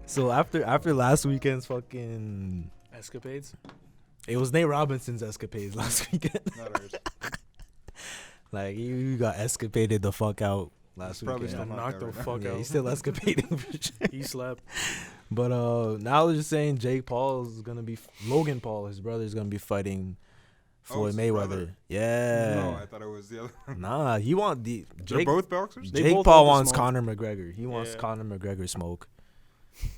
So after last weekend's fucking Escapades. it was Nate Robinson's escapades last weekend. Not ours. Like you got escapaded the fuck out last Probably weekend. still Knocked the right now. fuck Yeah, out. he's still escapading for sure. He slept. But now they're just saying Logan Paul, his brother, is gonna be fighting Floyd it's his Mayweather. brother? Yeah. No, I thought it was the other one. Nah, he want the They're Jake. both boxers? They Jake both Paul want the wants smoke. Conor McGregor. He wants Yeah. Conor McGregor smoke.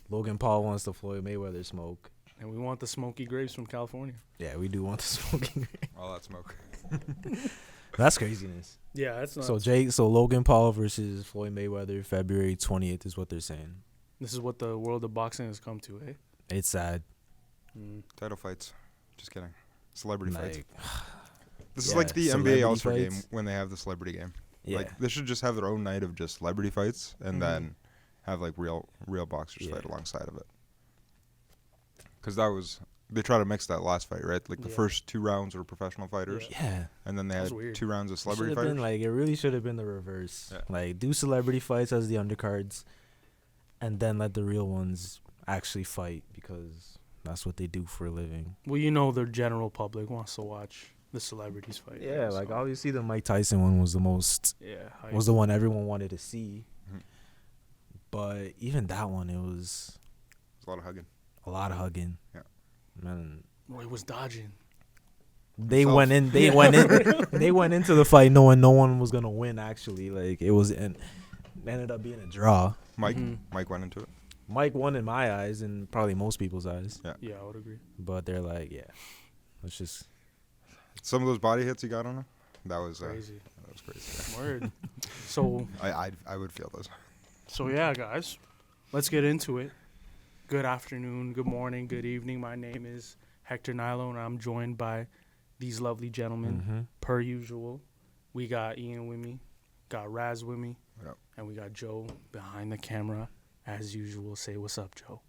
Logan Paul wants the Floyd Mayweather smoke. And we want the smoky grapes from California. Yeah, we do want the smoking. All that smoke. That's craziness. Yeah, that's not. So Logan Paul versus Floyd Mayweather, February 20th is what they're saying. This is what the world of boxing has come to, eh? It's sad. Title fights. Just kidding. Celebrity fights. Like, This yeah, is like the celebrity NBA All-Star fights. game when they have the celebrity game. yeah. Like they should just have their own night of just celebrity fights and then have like real boxers Yeah. fight alongside of it. Because they try to mix that last fight, right? Like the Yeah. first 2 rounds were professional fighters, Yeah. and then they That's had weird. 2 rounds of It celebrity should've been, fighters. like, it really should have been the reverse. Yeah. Like, do celebrity fights as the undercards, and then let the real ones actually fight because that's what they do for a living. Well, you know, the general public wants to watch the celebrities fight. Yeah, right? like So, obviously the Mike Tyson one was the most yeah, was the one everyone wanted to see. Mhm. But even that one, it was There's a lot of hugging. a lot of hugging. Yeah. Man, Roy was dodging. they Himself. went in. They went in. They went into the fight knowing no one was gonna win. Actually, like it was, and ended up being a draw. Mike Mhm. Mike went into it. Mike won in my eyes and probably most people's eyes. Yeah, I would agree. But they're like, yeah, let's just. Some of those body hits he got on him, that was Crazy. crazy. Word. So, I would feel those. yeah, guys, let's get into it. Good afternoon, good morning, good evening. My name is Hector Nilo, and I'm joined by these lovely gentlemen. Mhm. Per usual, we got Ian with me, got Raz with me, Yep. and we got Joe behind the camera. As usual, say what's up, Joe.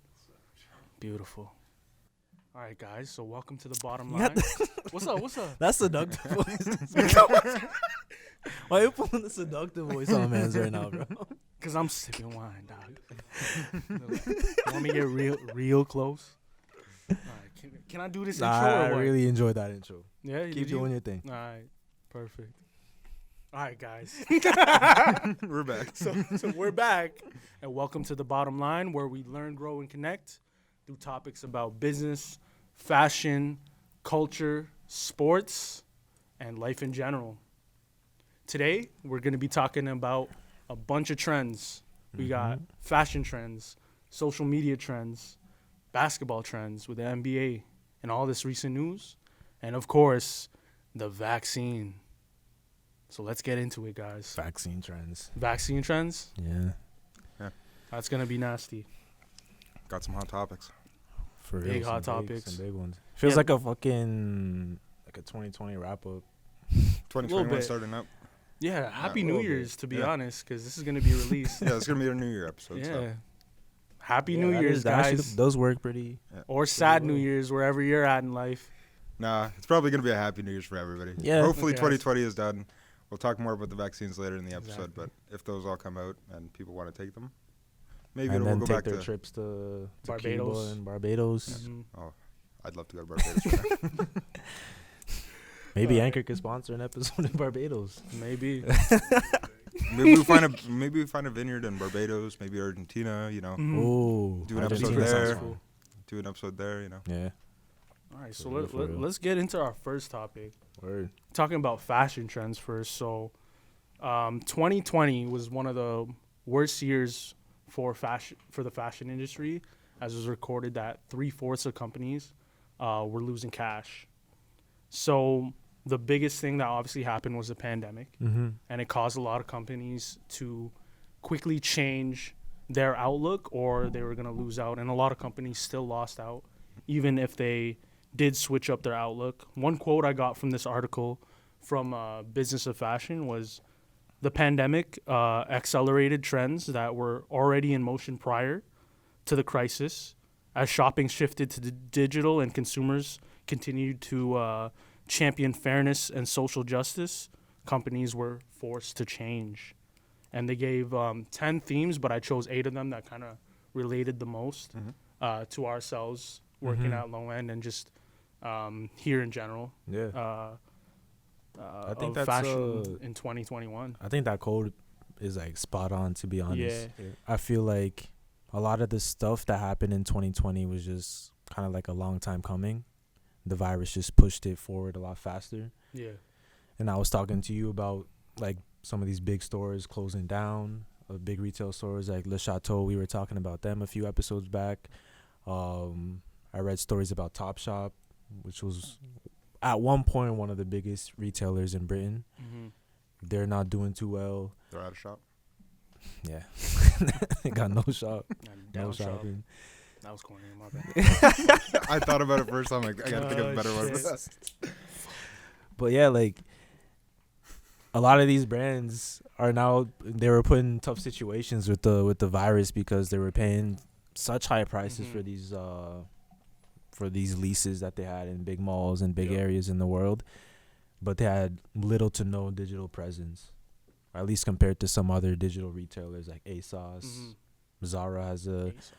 Beautiful. All right, guys. So welcome to the bottom You got line. What's up? What's up? That's seductive voice. Why you pulling the seductive voice on man's right now, bro? Cause I'm sipping wine, dog. Want me to get real close? All right, can I do this Nah, intro or I what? really enjoyed that intro. Yeah, Keep did you? doing your thing. All right, perfect. All right, guys. We're back. So we're back, and welcome to the bottom line, where we learn, grow, and connect through topics about business, fashion, culture, sports, and life in general. Today, we're going to be talking about a bunch of trends. We got fashion trends, social media trends, basketball trends with the NBA, and all this recent news, and of course, the vaccine. So let's get into it, guys. Vaccine trends. Vaccine trends? Yeah. That's going to be nasty. Got some hot topics. For Big real, hot some topics. Some big ones. Feels Yeah. like a fucking like a 2020 wrap up. 2021 bit. starting up. Yeah, Happy a New little bit. Year's, to be Yeah. honest, because this is going to be released. Yeah, it's gonna be our New Year episode. Yeah. So. Happy Yeah, New that Year's, is- that actually guys. does work pretty. Or sad well. New Year's, wherever you're at in life. Nah, it's probably gonna be a happy New Year's for everybody. Yeah. Hopefully, Okay. 2020 is done. We'll talk more about the vaccines later in the episode, Exactly. but if those all come out and people want to take them, maybe And we'll then go take back their to. trips to Barbados. Cuba and Barbados. Mhm. I'd love to go to Barbados. Right now. Maybe Alright. Anchor could sponsor an episode in Barbados. Maybe. Maybe we find a vineyard in Barbados, maybe Argentina. You know, Mhm. Oh, Do an episode Argentina sounds there. fun. do an episode there. You know, Yeah. All right, so For real, for real. let's get into our first topic. Word. Talking about fashion trends first. So, 2020 was one of the worst years for the fashion industry, as it was recorded that 3/4 of companies were losing cash. So the biggest thing that obviously happened was the pandemic, Mm-hmm. and it caused a lot of companies to quickly change their outlook, or they were going to lose out. And a lot of companies still lost out, even if they did switch up their outlook. One quote I got from this article from Business of Fashion was, the pandemic accelerated trends that were already in motion prior to the crisis. As shopping shifted to the digital and consumers continued to champion fairness and social justice, companies were forced to change. And they gave 10 themes, but I chose 8 of them that kind of related the most to ourselves working at low end and just here in general. Yeah. I think Of that's fashion in 2021. I think that code is like spot on, to be honest. Yeah. I feel like a lot of the stuff that happened in 2020 was just kind of like a long time coming. The virus just pushed it forward a lot faster. Yeah. And I was talking to you about like some of these big stores closing down, big retail stores like Le Chateau. We were talking about them a few episodes back. I read stories about Topshop, which was at one point one of the biggest retailers in Britain. They're not doing too well. They're out of shop. Yeah. They got no shop. No Shop. shopping. That was corny. My bad. I thought about it first. I'm like, I gotta think of a better one. shit. But yeah, like a lot of these brands are now, they were put in tough situations with the virus because they were paying such high prices for these leases that they had in big malls and big areas in the world, but they had little to no digital presence, or at least compared to some other digital retailers like ASOS. Zara has a, ASOS.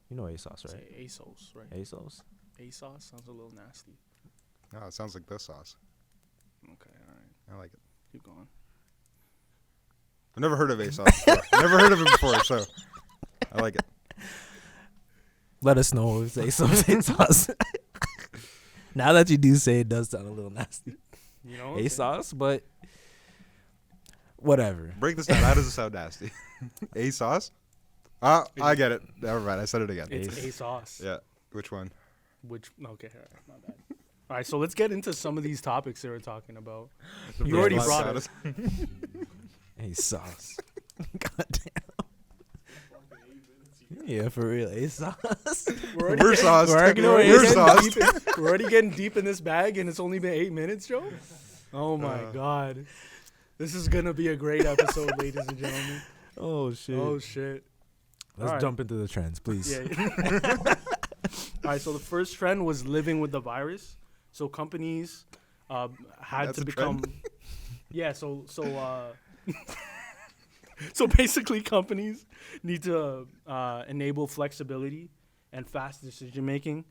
you know ASOS, right? Say ASOS, right? ASOS. ASOS sounds a little nasty. No, it sounds like the sauce. Okay, all right. I like it. Keep going. I've never heard of ASOS before. Never heard of it before, so I like it. Let us know if it's ASOS. Now that you do say it, does sound a little nasty. You know? ASOS, but whatever. Break this down. How does it sound nasty? ASOS? Ah, I get it. Never mind. I said it again. It's ASOS. Yeah. Which one? Okay, all right, not bad. All right, so let's get into some of these topics they were talking about. The You already first brought one it. ASOS. Goddamn. Yeah, for real. ASOS. We're sauce. We're We're sauce. We're already getting deep in this bag, and it's only been 8 minutes, Joe. Oh my God, this is gonna be a great episode, ladies and gentlemen. Oh shit. Oh shit. Let's Alright. jump into the trends, please. Yeah. All right, so the first trend was living with the virus. So companies had That's to a become, trend? yeah. So so basically, companies need to enable flexibility and fast decision making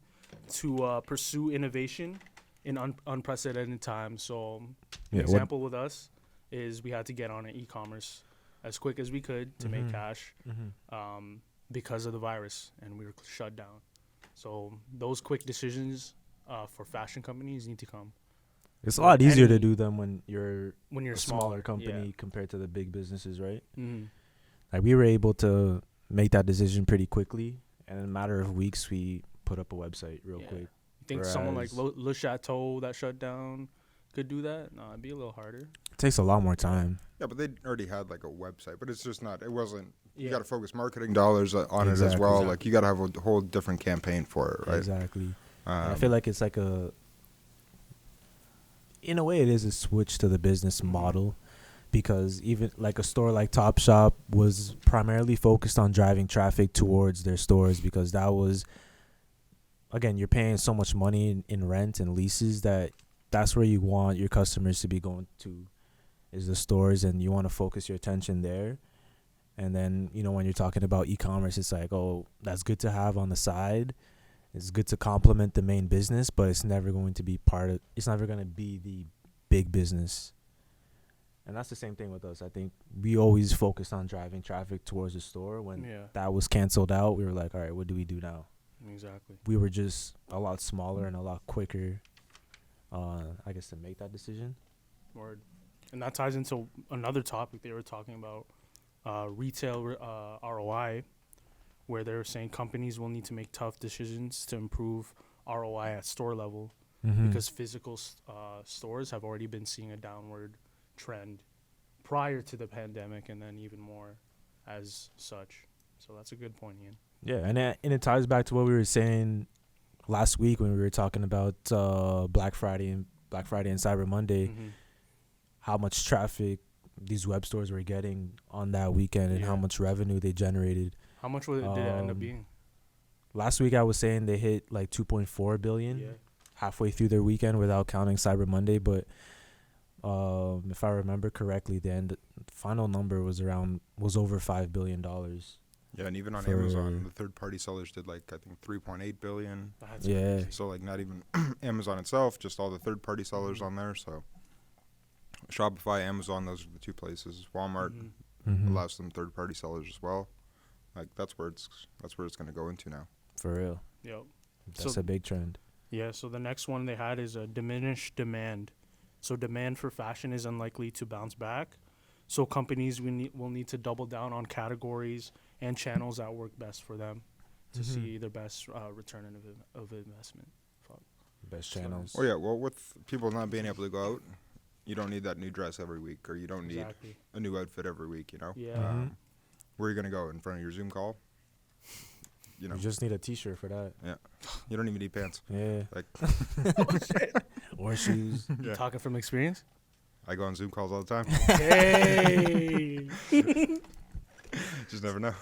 to pursue innovation in unprecedented times. So, an example with us is we had to get on an e-commerce as quick as we could to make cash because of the virus, and we were shut down. So those quick decisions for fashion companies need to come. It's a lot easier to do them when you're a smaller company compared to the big businesses, right? Mm-hmm. Like we were able to make that decision pretty quickly, and in a matter of weeks, we put up a website real quick. You think someone like Le Chateau that shut down could do that? No, it'd be a little harder. It takes a lot more time. Yeah, but they already had like a website, but it's just not. It wasn't. Yeah. You got to focus marketing dollars on it as well. Exactly. Like you got to have a whole different campaign for it, right? Exactly. I feel like it's like in a way, it is a switch to the business model, because even like a store like Topshop was primarily focused on driving traffic towards their stores, because that was, again, you're paying so much money in rent and leases that's where you want your customers to be going to, is the stores, and you want to focus your attention there. And then, when you're talking about e-commerce, it's like, oh, that's good to have on the side. It's good to complement the main business, but it's never going to be it's never going to be the big business. And that's the same thing with us. I think we always focused on driving traffic towards the store. When that was canceled out, we were like, all right, what do we do now? Exactly. We were just a lot smaller and a lot quicker, I guess, to make that decision. Word. And that ties into another topic they were talking about, retail ROI, where they're saying companies will need to make tough decisions to improve ROI at store level, because physical stores have already been seeing a downward trend prior to the pandemic, and then even more as such. So that's a good point, Ian. Yeah, and it ties back to what we were saying last week when we were talking about Black Friday and Cyber Monday, how much traffic these web stores were getting on that weekend and how much revenue they generated. How much did it end up being? Last week I was saying they hit like 2.4 billion halfway through their weekend without counting Cyber Monday, but if I remember correctly, the final number was over $5 billion Yeah, and even on For- Amazon, the third-party sellers did like I think 3.8 billion. That's Yeah. crazy. So like not even Amazon itself, just all the third-party sellers Mhm. on there. So Shopify, Amazon, those are the two places. Walmart Mhm. Mhm. allows some third-party sellers as well. Like that's where it's going to go into now. For real. Yep. That's So- a big trend. Yeah, so the next one they had is a diminished demand. So demand for fashion is unlikely to bounce back. So companies will need to double down on categories and channels that work best for them to Mhm. see their best return of investment. Fuck. Best So- channels. Oh yeah, well with people not being able to go out, you don't need that new dress every week, or you don't need Exactly. a new outfit every week. You know. Yeah. Mhm. Where are you going to go in front of your Zoom call? You know, You just need a T-shirt for that. you don't even need pants. Yeah. Like Oh, shit. Or shoes. You talking from experience? I go on Zoom calls all the time. Hey. Just never know.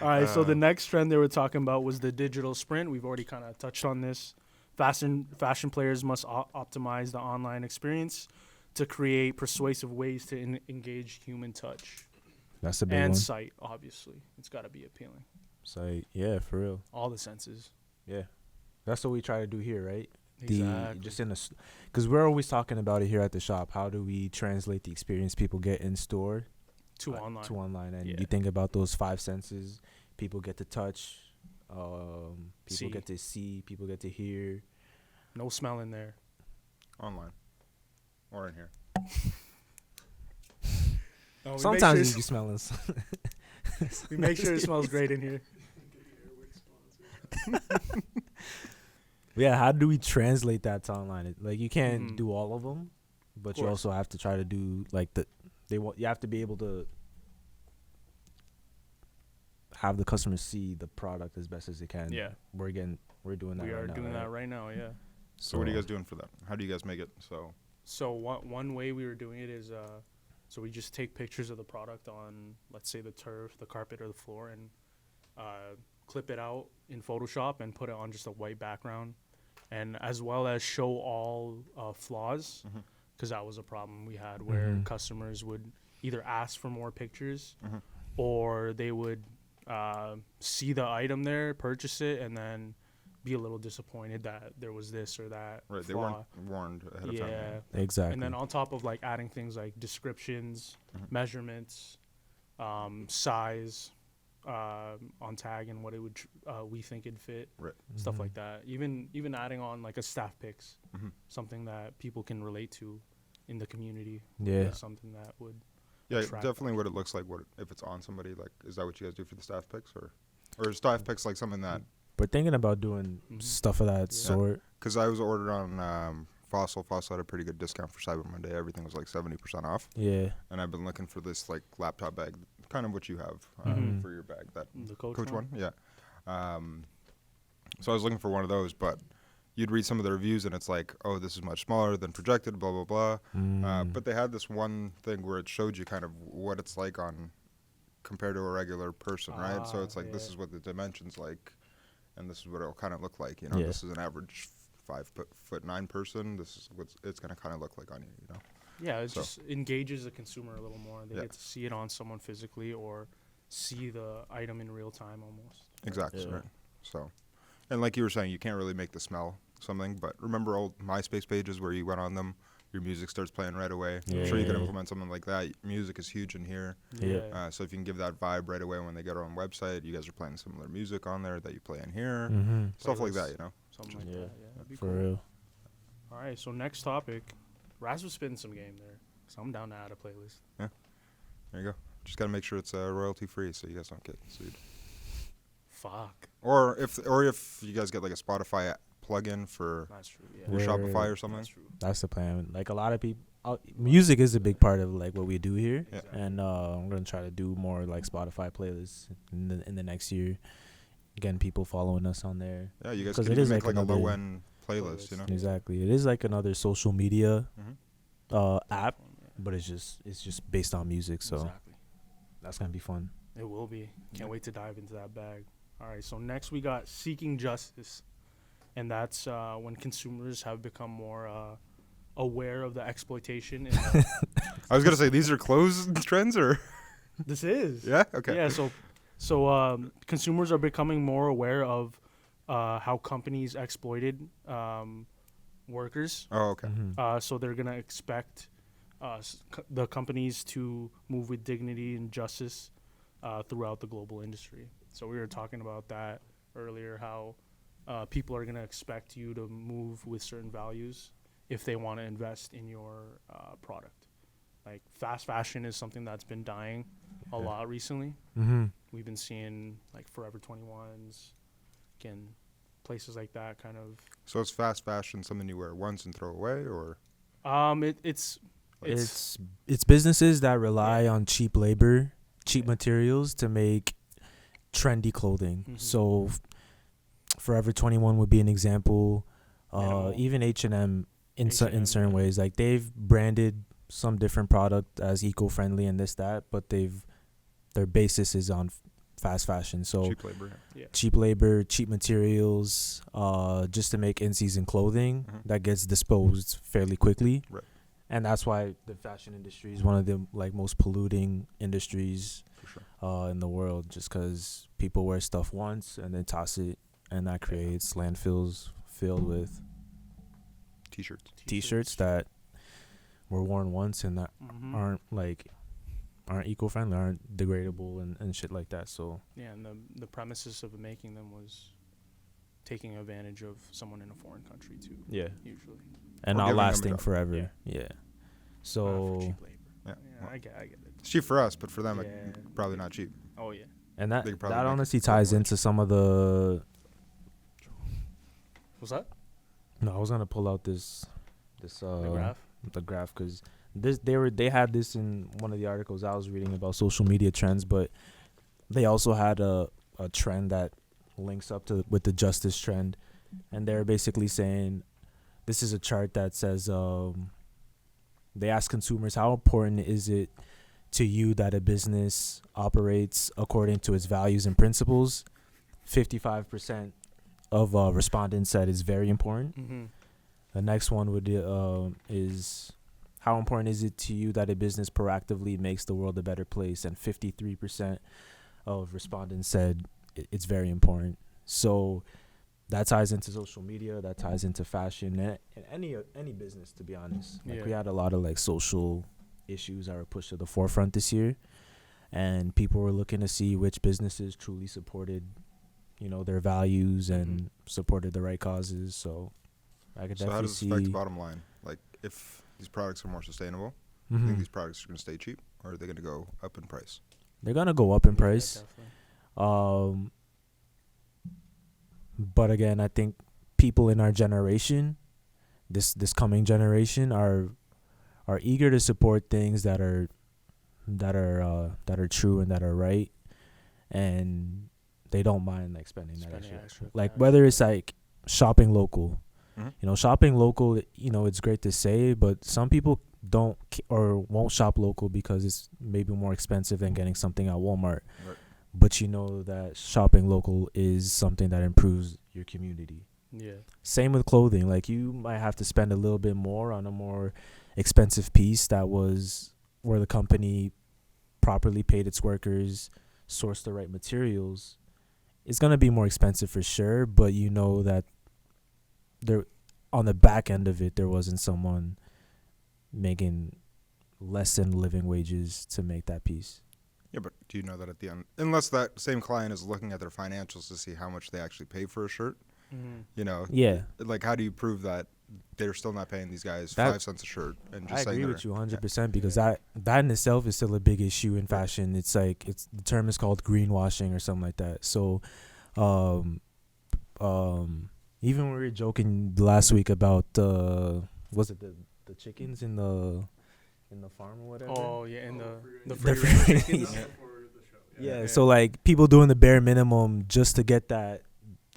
All right, so the Uh, next trend they were talking about was the digital sprint. We've already kind of touched on this. Fashion players must optimize the online experience to create persuasive ways to engage human touch That's a big and one. sight. Obviously, it's got to be appealing. So yeah, for real. All the senses. Yeah. That's what we try to do here, right? Exactly. Just in because we're always talking about it here at the shop. How do we translate the experience people get in store to online. to online? And Yeah. you think about those five senses. People get to touch. People See. get to see. People get to hear. No smell in there. Online or in here. No, Sometimes you be smelling. we make sure it smells great in here. Yeah, how do we translate that to online? Like you can't Mhm. do all of them, but you course. also have to try to do like you have to be able to have the customers see the product as best as they can. Yeah, We're doing that. we are right now, doing right? that right now. Yeah. So what are you guys doing for that? How do you guys make it? So one way we were doing it is so we just take pictures of the product on, let's say, the turf, the carpet, or the floor, and clip it out in Photoshop and put it on just a white background, and as well as show all flaws, Mhm. because that was a problem we had where Mhm. customers would either ask for more pictures Mhm. or they would see the item there, purchase it, and then be a little disappointed that there was this or that Right, they flaw. weren't warned ahead of Yeah. time. Exactly. And then on top of like adding things like descriptions, Mhm. measurements, size on tag and what it would we think it'd fit, Right. stuff Mhm. like that. Even adding on like a staff picks, Mhm. something that people can relate to in the community. Yeah. Something that would. Yeah, attract definitely what it looks like. If it's on somebody, like, is that what you guys do for the staff picks, or is staff picks like something that? We're thinking about doing Mhm. stuff of that Yeah. sort. Because I was ordered on Fossil. Fossil had a pretty good discount for Cyber Monday. Everything was like 70% off, Yeah. and I've been looking for this like laptop bag, kind of what you have Mhm. for your bag. That The coach, Coach one. one, yeah. So I was looking for one of those, but you'd read some of the reviews and it's like, oh, this is much smaller than projected, blah blah blah. Mm. But they had this one thing where it showed you kind of what it's like on compared to a regular person, right? So it's like this yeah. is what the dimensions like, and this is what it'll kind of look like. You know, Yeah. this is an average 5'9" person. This is what it's gonna kind of look like on you. You know. Yeah, it So- just engages the consumer a little more. They Yeah. get to see it on someone physically or see the item in real time almost. Exactly. Yeah. Right. So, and like you were saying, you can't really make the smell something, but remember old MySpace pages where you went on them, your music starts playing right away. I'm sure you could Yeah. implement something like that. Music is huge in here. Yeah. So if you can give that vibe right away when they get on the website, you guys are playing similar music on there that you play in here, Mm-hmm. stuff like Playlists. that, you know. Something like Yeah. that. Yeah, that'd be For cool. real. All right, so next topic. Raz was spitting some game there. So I'm down to add a playlist. There you go. Just gotta make sure it's royalty free so you guys don't get sued. Fuck. Or if you guys get like a Spotify plug-in for That's true. Yeah. your Word. Shopify or something. That's true. That's the plan. Like a lot of people, music is a big part of like what we do here, Yeah. Exactly. and I'm gonna try to do more like Spotify playlists in the next year. Getting people following us on there. Yeah, you guys 'Cause could it even is make like like a another low-end playlist, you know. Exactly. It is like another social media Mm-hmm. app, Yeah. but it's just based on music. So Exactly. that's gonna be fun. It will be. Can't Yeah. wait to dive into that bag. All right, so next we got seeking justice, and that's when consumers have become more aware of the exploitation. In I was gonna say these are clothes trends or This is. Yeah. Okay. Yeah. Consumers are becoming more aware of how companies exploited workers. Oh, okay. So they're gonna expect the companies to move with dignity and justice throughout the global industry. So we were talking about that earlier, how people are gonna expect you to move with certain values if they want to invest in your product. Like fast fashion is something that's been dying a lot recently. Mm-hmm. We've been seeing like Forever 21s, again, places like that kind of. So is fast fashion something you wear once and throw away, or? It's It's businesses that rely on cheap labor, cheap materials to make trendy clothing. Mhm. So Forever 21 would be an example. Minimal. Even H&M in H&M, certain yeah. ways, like they've branded some different product as eco-friendly and this that, but their basis is on fast fashion. So Cheap labor. cheap labor, cheap materials, just to make in-season clothing Mhm. that gets disposed fairly quickly. Right. And that's why the fashion industry is one of the like most polluting industries For sure. in the world, just because people wear stuff once and then toss it, and that creates landfills filled with t-shirts that were worn once and that Mhm. aren't eco-friendly, aren't degradable and shit like that. So Yeah, and the premises of making them was taking advantage of someone in a foreign country too. yeah, Usually. and Or not giving them a lasting job. forever. Yeah. Yeah. For So cheap labor. Yeah. Yeah, I get it. It's cheap for us, but for them, Yeah. it's probably not cheap. Oh yeah. and They could probably that make honestly a lot ties more. into some of the. What's that? No, I was gonna pull out this The graph. the graph because they had this in one of the articles I was reading about social media trends, but they also had a trend that links up to with the justice trend, and they're basically saying this is a chart that says they ask consumers how important is it to you that a business operates according to its values and principles. 55% of respondents said it's very important. Mm-hmm. The next one would is how important is it to you that a business proactively makes the world a better place? And 53% of respondents said it's very important. So that ties into social media, that ties into fashion, and any business, to be honest. Like we had a lot of like social issues that were pushed to the forefront this year, and people were looking to see which businesses truly supported, their values and supported the right causes. So I could So how definitely does this affect see. the bottom line? Like, if these products are more sustainable, Mhm. you think these products are going to stay cheap, or are they going to go up in price? They're gonna go up in price. Definitely. But again, I think people in our generation, this coming generation, are eager to support things that are true and that are right, and they don't mind like spending that Spending extra. extra Like cash. whether it's like shopping local, Mhm. shopping local, it's great to say, but some people don't or won't shop local because it's maybe more expensive than getting something at Walmart. Right. But you know that shopping local is something that improves your community. Yeah. Same with clothing. Like you might have to spend a little bit more on a more expensive piece that was where the company properly paid its workers, sourced the right materials. It's gonna be more expensive for sure, but you know that there, on the back end of it, there wasn't someone making less than living wages to make that piece. Yeah, but do you know that at the end, unless that same client is looking at their financials to see how much they actually pay for a shirt, Mm-hmm. Yeah, like how do you prove that they're still not paying these guys That- 5 cents a shirt and I just saying agree they're- with you 100% because that in itself is still a big issue in fashion. It's like the term is called greenwashing or something like that. So, even when we were joking last week about was it the chickens in the farm or whatever? Oh yeah, and the The free free- range chickens. Yeah, so like people doing the bare minimum just to get the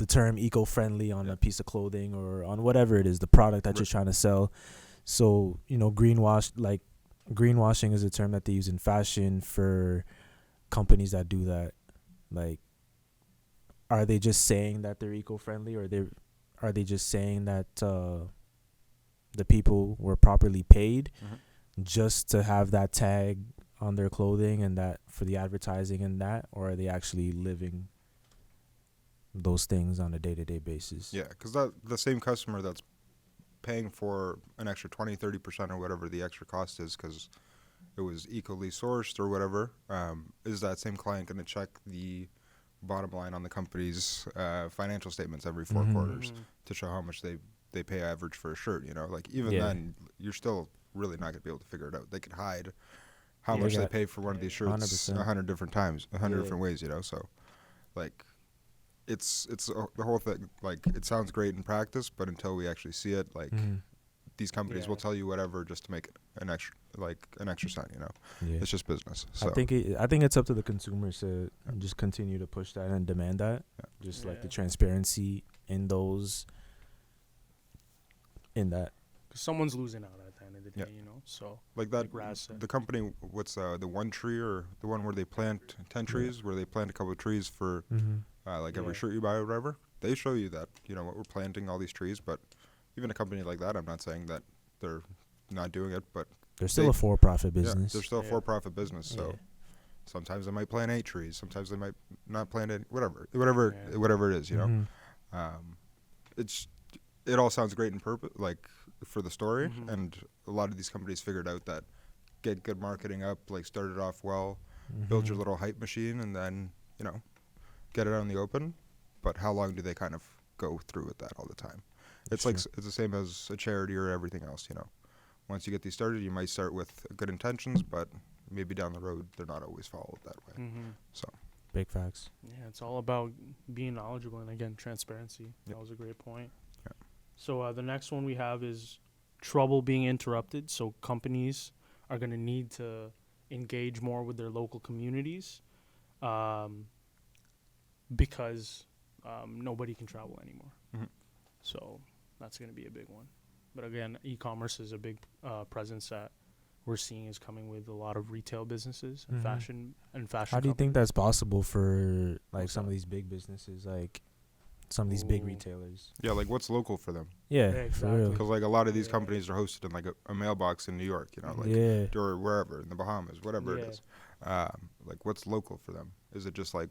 term eco-friendly on a piece of clothing or on whatever it is, the product that you're trying to sell. So, greenwashing is a term that they use in fashion for companies that do that. Like, are they just saying that they're eco-friendly, or are they just saying that the people were properly paid Mhm. just to have that tag on their clothing and that for the advertising and that, or are they actually living those things on a day-to-day basis? Yeah, because the same customer that's paying for an extra 20-30% or whatever the extra cost is because it was equally sourced or whatever, is that same client going to check the bottom line on the company's financial statements every 4 quarters to show how much they pay average for a shirt, you know? Like, even then, you're still really not going to be able to figure it out. They could hide how much they pay for one of these shirts 100 different times, 100 different ways, you know? So, like, it's the whole thing. Like, it sounds great in practice, but until we actually see it, like, these companies will tell you whatever just to make an extra cent, you know? Yeah. It's just business. So. I think it's up to the consumers to just continue to push that and demand that. Just like the transparency in that. Because someone's losing out at the end of the day, you know? So, like that, Raz said. the company, what's the one tree or the one where they plant 10 trees, where they plant a couple of trees for every shirt you buy or whatever? They show you that, you know, what we're planting all these trees, but even a company like that, I'm not saying that they're not doing it, but they're still a for-profit business. Yeah, they're still a for-profit business, so sometimes they might plant 8 trees, sometimes they might not plant it, whatever it is, you know. It all sounds great in purpose, like for the story, and a lot of these companies figured out that get good marketing up, like start it off well, build your little hype machine, and then, you know, get it out in the open. But how long do they kind of go through with that all the time? It's like it's the same as a charity or everything else, you know. Once you get these started, you might start with good intentions, but maybe down the road they're not always followed that way. So big facts. Yeah, it's all about being knowledgeable and again transparency. That was a great point. Yeah. So the next one we have is trouble being interrupted. So companies are going to need to engage more with their local communities because nobody can travel anymore. So that's going to be a big one. But again, e-commerce is a big presence that we're seeing is coming with a lot of retail businesses and fashion How do you think that's possible for like some of these big businesses, like some of these big retailers? Yeah, like what's local for them? Yeah, exactly. Because like a lot of these companies are hosted in like a mailbox in New York, you know, like or wherever in the Bahamas, whatever it is. Like what's local for them? Is it just like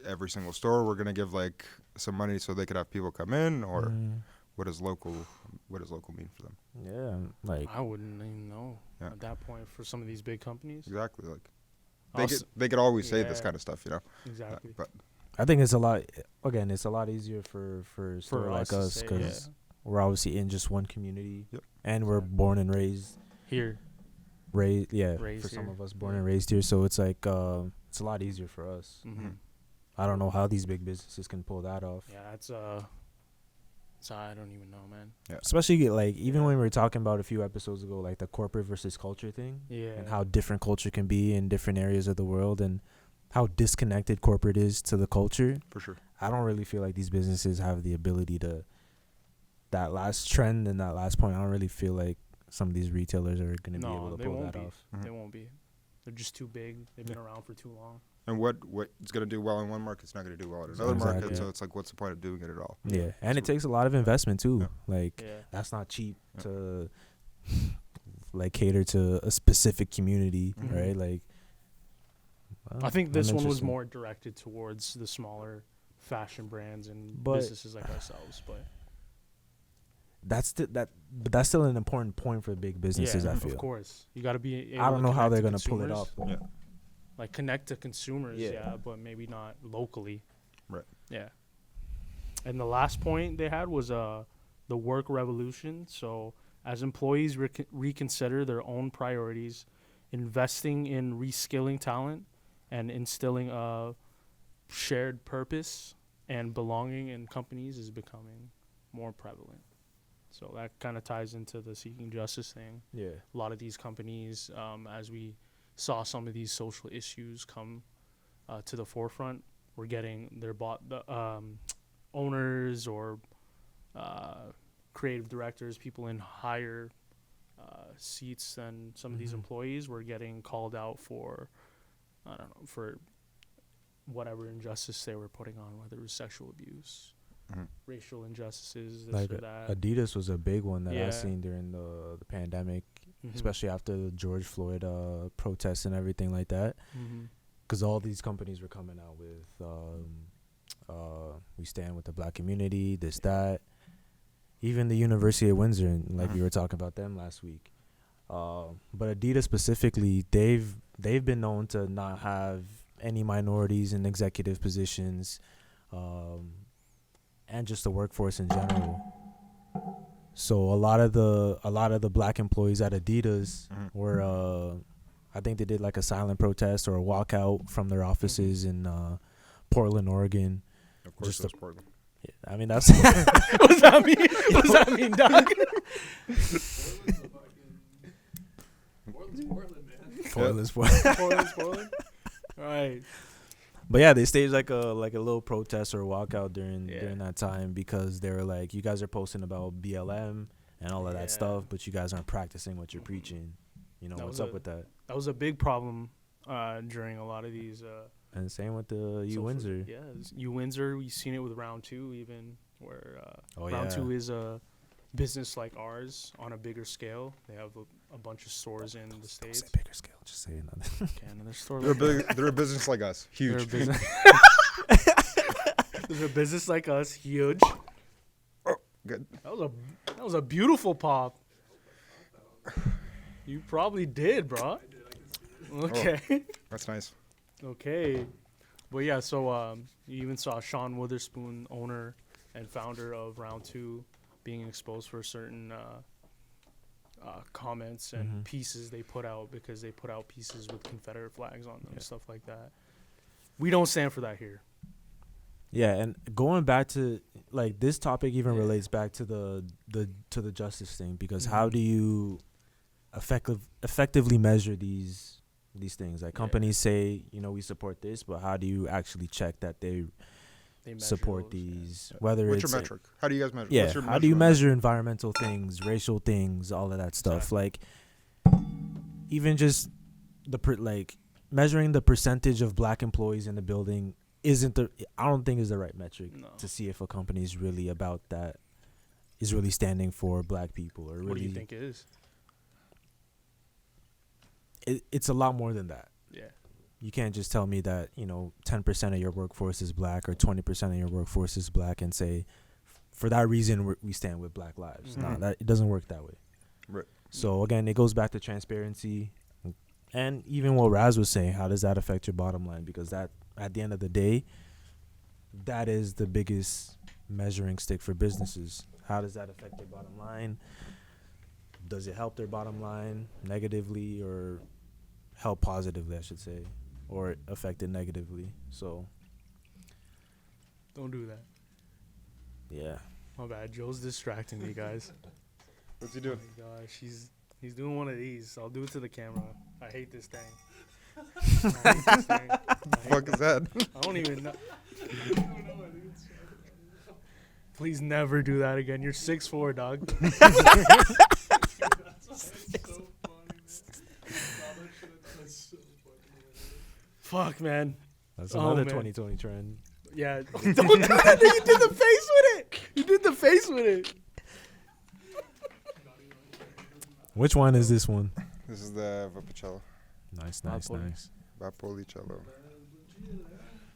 every single store we're gonna give like some money so they could have people come in, or what does local mean for them? Yeah, like I wouldn't even know at that point for some of these big companies. Exactly, like they could always say this kind of stuff, you know. Exactly. But I think it's a lot. Again, it's a lot easier for a store like us because we're obviously in just one community, and we're born and raised here. Raised for here. Some of us born and raised here, so it's like it's a lot easier for us. I don't know how these big businesses can pull that off. Yeah, it's I don't even know, man. Yeah. Especially like even when we were talking about a few episodes ago, like the corporate versus culture thing, and how different culture can be in different areas of the world, and how disconnected corporate is to the culture. For sure. I don't really feel like these businesses have the ability to. That last trend and that last point, I don't really feel like some of these retailers are going to be able to pull that off. They won't be. They're just too big. They've been around for too long. And what it's going to do well in one market, it's not going to do well in another market. So it's like, what's the point of doing it at all? Yeah, and it takes a lot of investment too. Like that's not cheap to like cater to a specific community, right? Like, I think this one was more directed towards the smaller fashion brands and businesses like ourselves, but that's still an important point for big businesses. I feel, of course, you got to be. I don't know how they're gonna pull it off. Yeah. Like connect to consumers, but maybe not locally. Right. Yeah. And the last point they had was the work revolution. So as employees reconsider their own priorities, investing in reskilling talent and instilling a shared purpose and belonging in companies is becoming more prevalent. So that kind of ties into the seeking justice thing. Yeah. A lot of these companies, as we saw some of these social issues come to the forefront, we're getting their owners or creative directors, people in higher seats than some of these employees, were getting called out for, I don't know, for whatever injustice they were putting on, whether it was sexual abuse, racial injustices, this like or that. Adidas was a big one that I seen during the pandemic, especially after the George Floyd protests and everything like that. Because all these companies were coming out with, we stand with the black community, this, that. Even the University of Windsor, like we were talking about them last week. But Adidas specifically, they've been known to not have any minorities in executive positions, and just the workforce in general. So a lot of the black employees at Adidas were, I think they did like a silent protest or a walkout from their offices in Portland, Oregon. Of course, it's Portland. Yeah, I mean, that's What does that mean? What does that mean, Doug? Portland's Portland. Portland. All right. But yeah, they staged like a little protest or walkout during that time because they were like, you guys are posting about BLM and all of that stuff, but you guys aren't practicing what you're preaching. You know, what's up with that? That was a big problem during a lot of these. And same with the U Windsor. Yeah, U Windsor. We've seen it with Round 2 even, where Round 2 is a business like ours on a bigger scale. They have a bunch of stores in the States. Don't say bigger scale, just say another. Okay, another store. They're a business like us. Huge. They're a business like us. Huge. Oh, good. That was a beautiful pop. You probably did, bro. Okay. Oh, that's nice. Okay. But yeah, so you even saw Sean Witherspoon, owner and founder of Round 2, being exposed for certain comments and pieces they put out because they put out pieces with Confederate flags on them and stuff like that. We don't stand for that here. Yeah, and going back to like this topic even relates back to the justice thing because how do you effectively measure these things? Like companies say, you know, we support this, but how do you actually check that they support these? Whether What's it's your metric? How do you guys measure? Yeah, What's your how do you measurement measure environmental things, racial things, all of that stuff? Like even just measuring the percentage of black employees in the building I don't think is the right metric to see if a company is really about that, is really standing for black people or really. What do you think it is? It's a lot more than that. Yeah. You can't just tell me that, you know, 10% of your workforce is black or 20% of your workforce is black and say, for that reason, we stand with Black Lives. No, it doesn't work that way. Right. So, again, it goes back to transparency. And even what Raz was saying, how does that affect your bottom line? Because that, at the end of the day, that is the biggest measuring stick for businesses. How does that affect their bottom line? Does it help their bottom line negatively or help positively, I should say, or affect it negatively? So Don't do that. yeah. My bad. Joe's distracting me, guys. What's he doing? Oh my gosh, he's doing one of these. I'll do it to the camera. I hate this thing. What the fuck is that? I don't even know. Please never do that again. You're 6'4", dog. Fuck, man. That's another 2020 trend. Yeah. Don't do that. You did the face with it. You did the face with it. Which one is this one? This is the Vapicello. Nice. Vapolicello.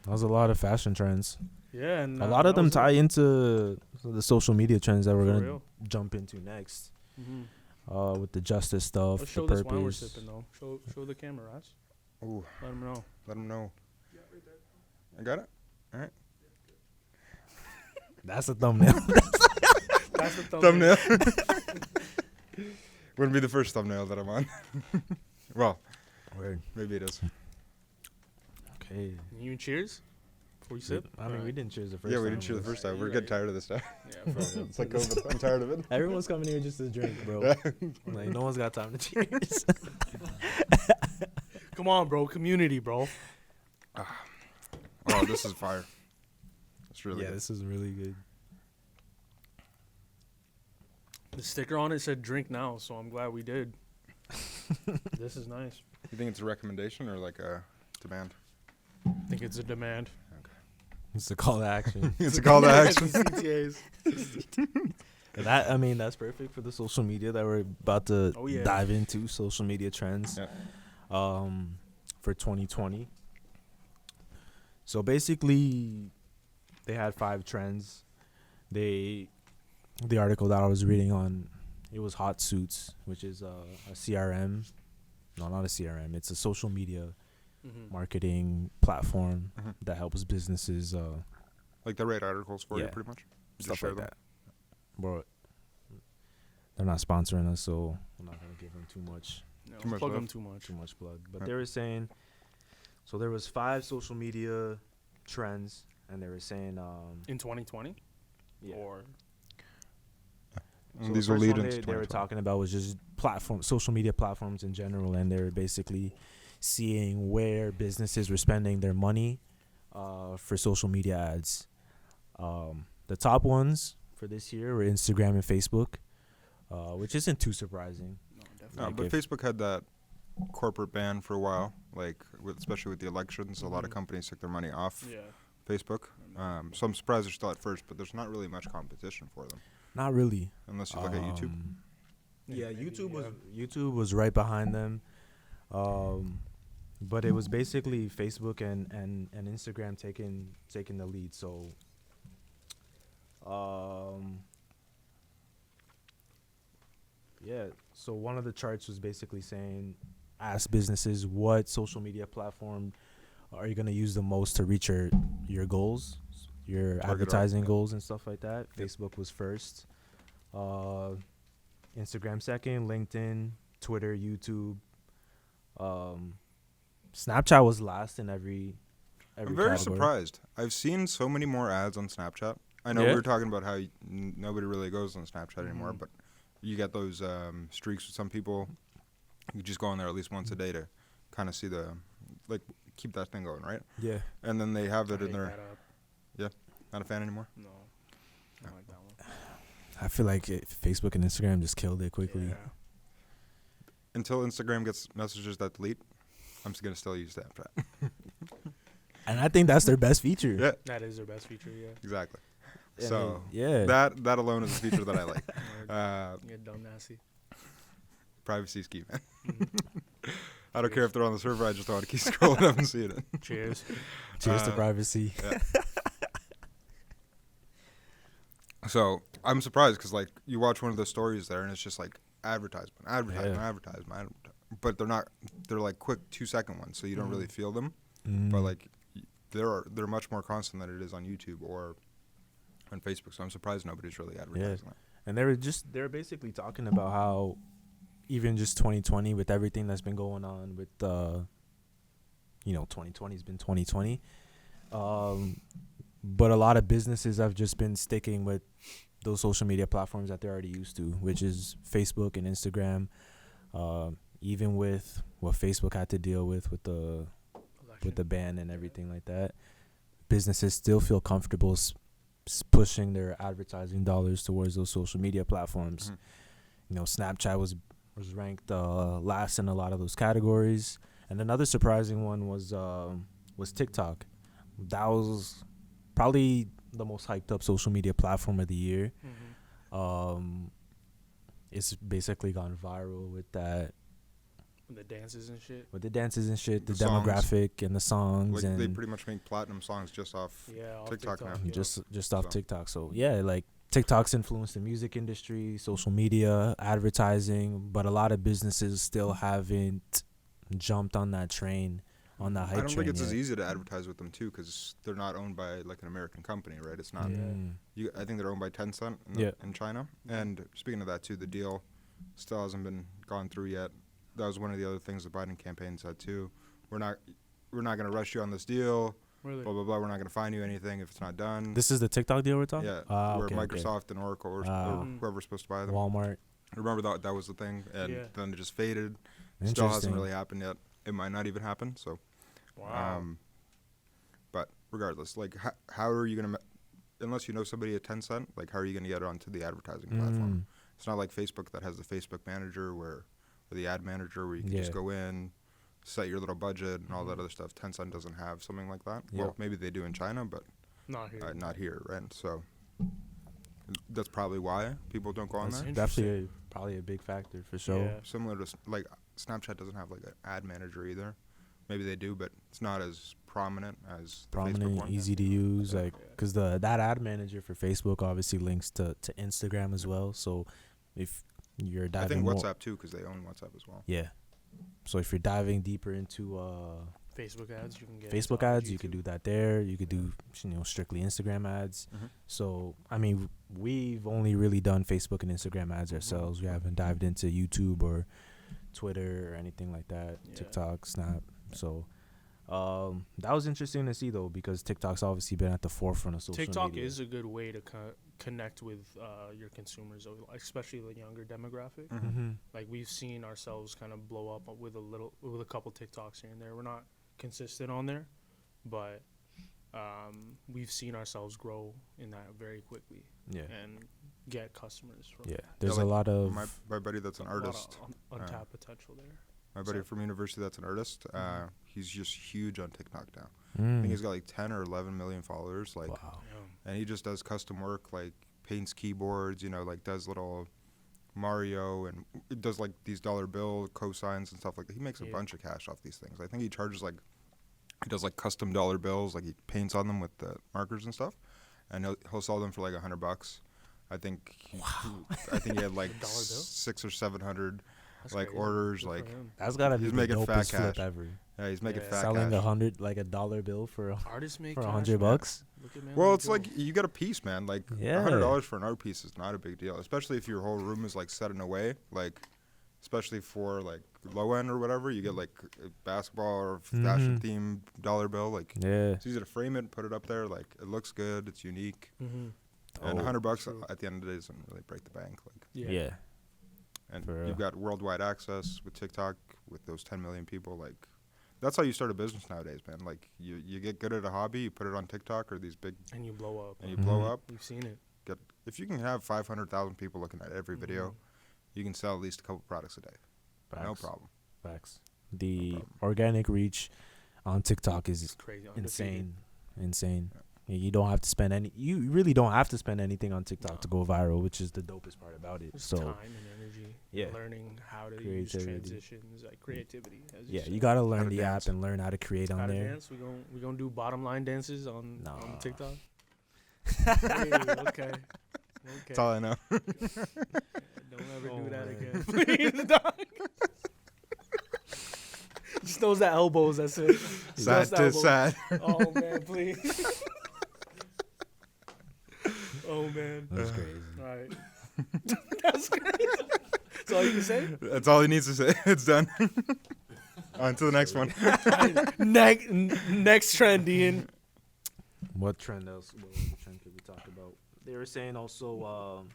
That was a lot of fashion trends. Yeah, and A lot of that them was tie into the social media trends that we're For going to real. jump into next. Mhm. With the justice stuff, Let's the show this wine we're purpose. sipping, though. Show the camera, Raz. Ooh, Let them know. let him know. I got it. All right. That's a thumbnail. That's the Thumbnail. Wouldn't be the first thumbnail that I'm on. Well, Word. maybe it is. Okay. You cheers before you sip? I mean, we didn't choose the first Yeah, time. we didn't cheer the first time. We're getting tired of this stuff. Yeah, for real. It's like COVID. I'm tired of it. Everyone's coming here just to drink, bro. Like, no one's got time to cheers. Come on, bro. Community, bro. Oh, this is fire. It's really Yeah, good. this is really good. The sticker on it said drink now, so I'm glad we did. This is nice. You think it's a recommendation or like a demand? I think it's a demand. It's a call to action. It's a call to action. CTAs. That, I mean, that's perfect for the social media that we're about to Oh, yeah. dive into. Social media trends Yeah. for 2020. So basically, they had 5 trends. The article that I was reading on, it was Hot Suits, which is a CRM. No, not a CRM. It's a social media Mm-hmm. marketing platform Mhm. that helps businesses Like they write articles for you, Yeah. pretty much. Just stuff share like them. that. But they're not sponsoring us, so I'm not gonna give them too much No, Too much plug them love. too much. plug. But Yeah. they were saying, so there was 5 social media trends, and they were saying, In 2020? yeah. Or And So these the will first lead one into they were 2020. talking about was just social media platforms in general, and they were basically seeing where businesses were spending their money for social media ads. The top ones for this year were Instagram and Facebook, which isn't too surprising. no, definitely. No, Like but if- Facebook had that corporate ban for a while, like especially with the elections. A lot of Mhm. companies took their money off Yeah. Facebook. So I'm surprised they're still at first, but there's not really much competition for them Not really. unless you look at YouTube. Yeah, Maybe, YouTube was right behind them, but it was basically Facebook and Instagram taking the lead. So, yeah. So one of the charts was basically saying, ask businesses what social media platform are you gonna use the most to reach your goals, your Target advertising yeah. goals and stuff like that. Yep. Facebook was first. Instagram second, LinkedIn, Twitter, YouTube. Snapchat was last in every I'm very category. surprised. I've seen so many more ads on Snapchat. I know Yeah? we were talking about how nobody really goes on Snapchat anymore, Mhm. but you get those streaks with some people. You just go on there at least once a day to kind of see keep that thing going, right? Yeah. And then they have I it in hate their. that app. Not a fan anymore. No. I don't like that one. I feel like Facebook and Instagram just killed it quickly. Yeah. Until Instagram gets messages that delete, I'm just gonna still use Snapchat. And I think that's their best feature. Yeah, That is their best feature, yeah. exactly. And So yeah. that alone is a feature that I like. Yeah, dumb nasty. Privacy is key, man. Mhm. I don't care if they're on the server. I just don't want to keep scrolling up and seeing it. Cheers. Cheers to uh, privacy. Yeah. So I'm surprised because like you watch one of the stories there and it's just like advertisement, but they're not. They're like quick 2-second ones, so you don't really Mhm. feel them. Mm. But like they're much more constant than it is on YouTube or on Facebook. So I'm surprised nobody's really advertising that. And they were basically talking about how even just 2020 with everything that's been going on with 2020 has been 2020. But a lot of businesses have just been sticking with those social media platforms that they're already used to, which is Facebook and Instagram. Even with what Facebook had to deal with the ban and everything like that, businesses still feel comfortable pushing their advertising dollars towards those social media platforms. Mhm. Snapchat was ranked last in a lot of those categories, and another surprising one was TikTok. That was probably the most hyped up social media platform of the year. Mhm. It's basically gone viral with that, The dances and shit. with the dances and shit, the The songs. demographic and the songs, Like they and pretty much make platinum songs just off. Yeah, off TikTok now. yeah. just off So. TikTok. So yeah, like TikTok's influenced the music industry, social media, advertising, but a lot of businesses still haven't jumped on that train, on that hype I don't train think it's yet. as easy to advertise with them too because they're not owned by like an American company, right? It's not. Yeah. I think they're owned by Tencent in China. And speaking of that too, the deal still hasn't been gone through yet. That was one of the other things the Biden campaign said too. We're not going to rush you on this deal. Really? Blah blah blah. We're not going to fine you anything if it's not done. This is the TikTok deal we're talking. Yeah, Ah, where okay, Microsoft and Oracle or Mhm. whoever's supposed to buy them. Walmart. Remember that was the thing, and Yeah. then it just faded. Still Interesting. hasn't really happened yet. It might not even happen. So, Wow. but regardless, like how are you gonna, unless you know somebody at Tencent, like how are you gonna get it onto the advertising platform? It's not like Facebook that has the Facebook manager or the ad manager where you can just Yeah. go in, set your little budget and all that other stuff. Tencent doesn't have something like that. Yeah. Well, maybe they do in China, but Not here. not here, right? So That's probably why people don't go on That's there. definitely probably a big factor for sure. Yeah. Similar to like Snapchat doesn't have like an ad manager either. Maybe they do, but it's not as prominent as the Facebook Prominent, one. easy to use, like Yeah. because that ad manager for Facebook obviously links to Instagram as well. So if you're I diving think more, WhatsApp too, because they own WhatsApp as well. yeah. So if you're diving deeper into Facebook ads, you can get Facebook into ads, IG you could too. do that there. You could do strictly Instagram ads. Mhm. So I mean, we've only really done Facebook and Instagram ads ourselves. We haven't dived into YouTube or Twitter or anything like that. Yeah. TikTok, Snap. So that was interesting to see though, because TikTok's obviously been at the forefront of social TikTok media. is a good way to connect with your consumers, especially the younger demographic. Mm-hmm. Like we've seen ourselves kind of blow up with a couple TikToks here and there. We're not consistent on there, but we've seen ourselves grow in that very quickly Yeah. and get customers from Yeah. There's like a lot of My buddy that's an a lot of artist. untapped potential there. My buddy So- from university that's an artist. Mhm. He's just huge on TikTok now. I Mm. think he's got like 10 or 11 million followers. Like, wow. and he just does custom work, like paints keyboards. Like does little Mario and it does like these dollar bill cosigns and stuff like that. He makes a Yeah. bunch of cash off these things. I think he charges like he does like custom dollar bills, like he paints on them with the markers and stuff, and he'll sell them for like $100. I think I think he had like $1 bill? 600 or 700 That's like crazy. orders. Good for Like him. That's gotta be He's the making fat dopest flip cash. ever. yeah, he's making Yeah. fat Selling cash. $100 bill for Artists make for cash, $100 man. bucks. Look at man Well, like it's Joe. like you get a piece, man. Like Yeah. $100 for an art piece is not a big deal, especially if your whole room is like set in a way. Like, especially for like low end or whatever, you get like a basketball or fashion Mhm. themed dollar bill. Like, Yeah. it's easy to frame it, put it up there. Like, it looks good, it's unique, Mhm. and Oh, $100 true. at the end of the day doesn't really break the bank. Like, Yeah. and For you've got worldwide access with TikTok with those 10 million people. Like, that's how you start a business nowadays, man. Like, you get good at a hobby, you put it on TikTok or these big, And you blow up. and you Mhm. blow up. We've seen it. If you can have 500,000 people looking at every video, Mhm. you can sell at least a couple products a day. No Facts. problem. Facts. The problem. organic reach on TikTok is It's crazy. Undefeated. insane. You don't have to spend you really don't have to spend anything on TikTok No. to go viral, which is the dopest part about it. There's So time and energy. Yeah. Learning how to use Creativity. transitions, like creativity. As yeah, said. you gotta How learn to the dance. app and learn how to create How on to there. dance? We gonna do bottom line dances on Nah. TikTok. Hey, okay. That's all I know. Don't ever Oh, do that man. again, please, dog. Just those the elbows. That's it. Sad Just to elbows. sad. Oh man, please. Oh man. That's crazy. All right. That's crazy. That's all you can say. That's all he needs to say. It's done. On to the next one. Next trend, Ian. What trend else? What trend could we talk about? They were saying also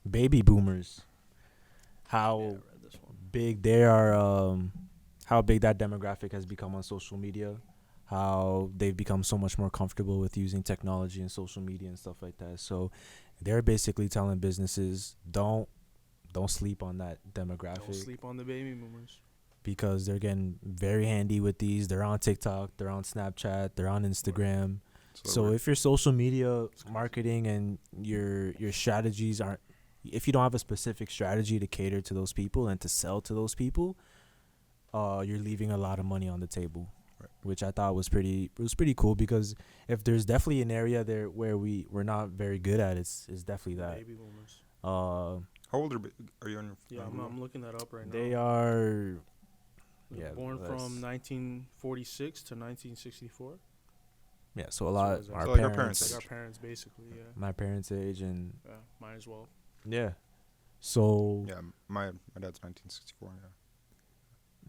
baby boomers, how Yeah, I read this one. big they are, how big that demographic has become on social media, how they've become so much more comfortable with using technology and social media and stuff like that. So they're basically telling businesses don't sleep on that demographic, Don't sleep on the baby boomers. because they're getting very handy with these. They're on TikTok, they're on Snapchat, they're on Instagram. So if your social media marketing and your strategies aren't, if you don't have a specific strategy to cater to those people and to sell to those people, you're leaving a lot of money on the table, Right. which I thought was pretty cool, because if there's definitely an area there where we're not very good at, it's definitely that. Baby boomers. how old are you on your? Yeah, I'm looking that up right now. They are, They were yeah, born that's- from 1946 to 1964. yeah. So a lot it's our like parents, our parents' Like age. our parents, basically. Yeah. my parents' age, and Yeah. Might as well. yeah. So Yeah, my dad's 1964. Yeah.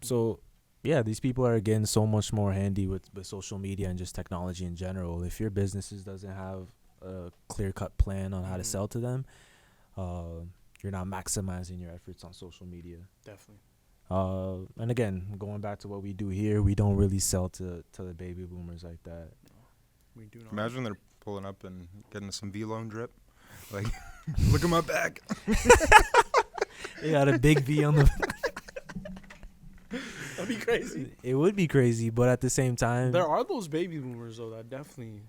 So, yeah, these people are getting so much more handy with social media and just technology in general. If your businesses doesn't have a clear-cut plan on how to Mhm. sell to them, you're not maximizing your efforts on social media. Definitely. And again, going back to what we do here, we don't really sell to the baby boomers like that. We do not. Imagine they're pulling up and getting some V-Loan drip. Like, look at my back. They got a big V on the. That'd be crazy. It would be crazy, but at the same time, There are those baby boomers though that definitely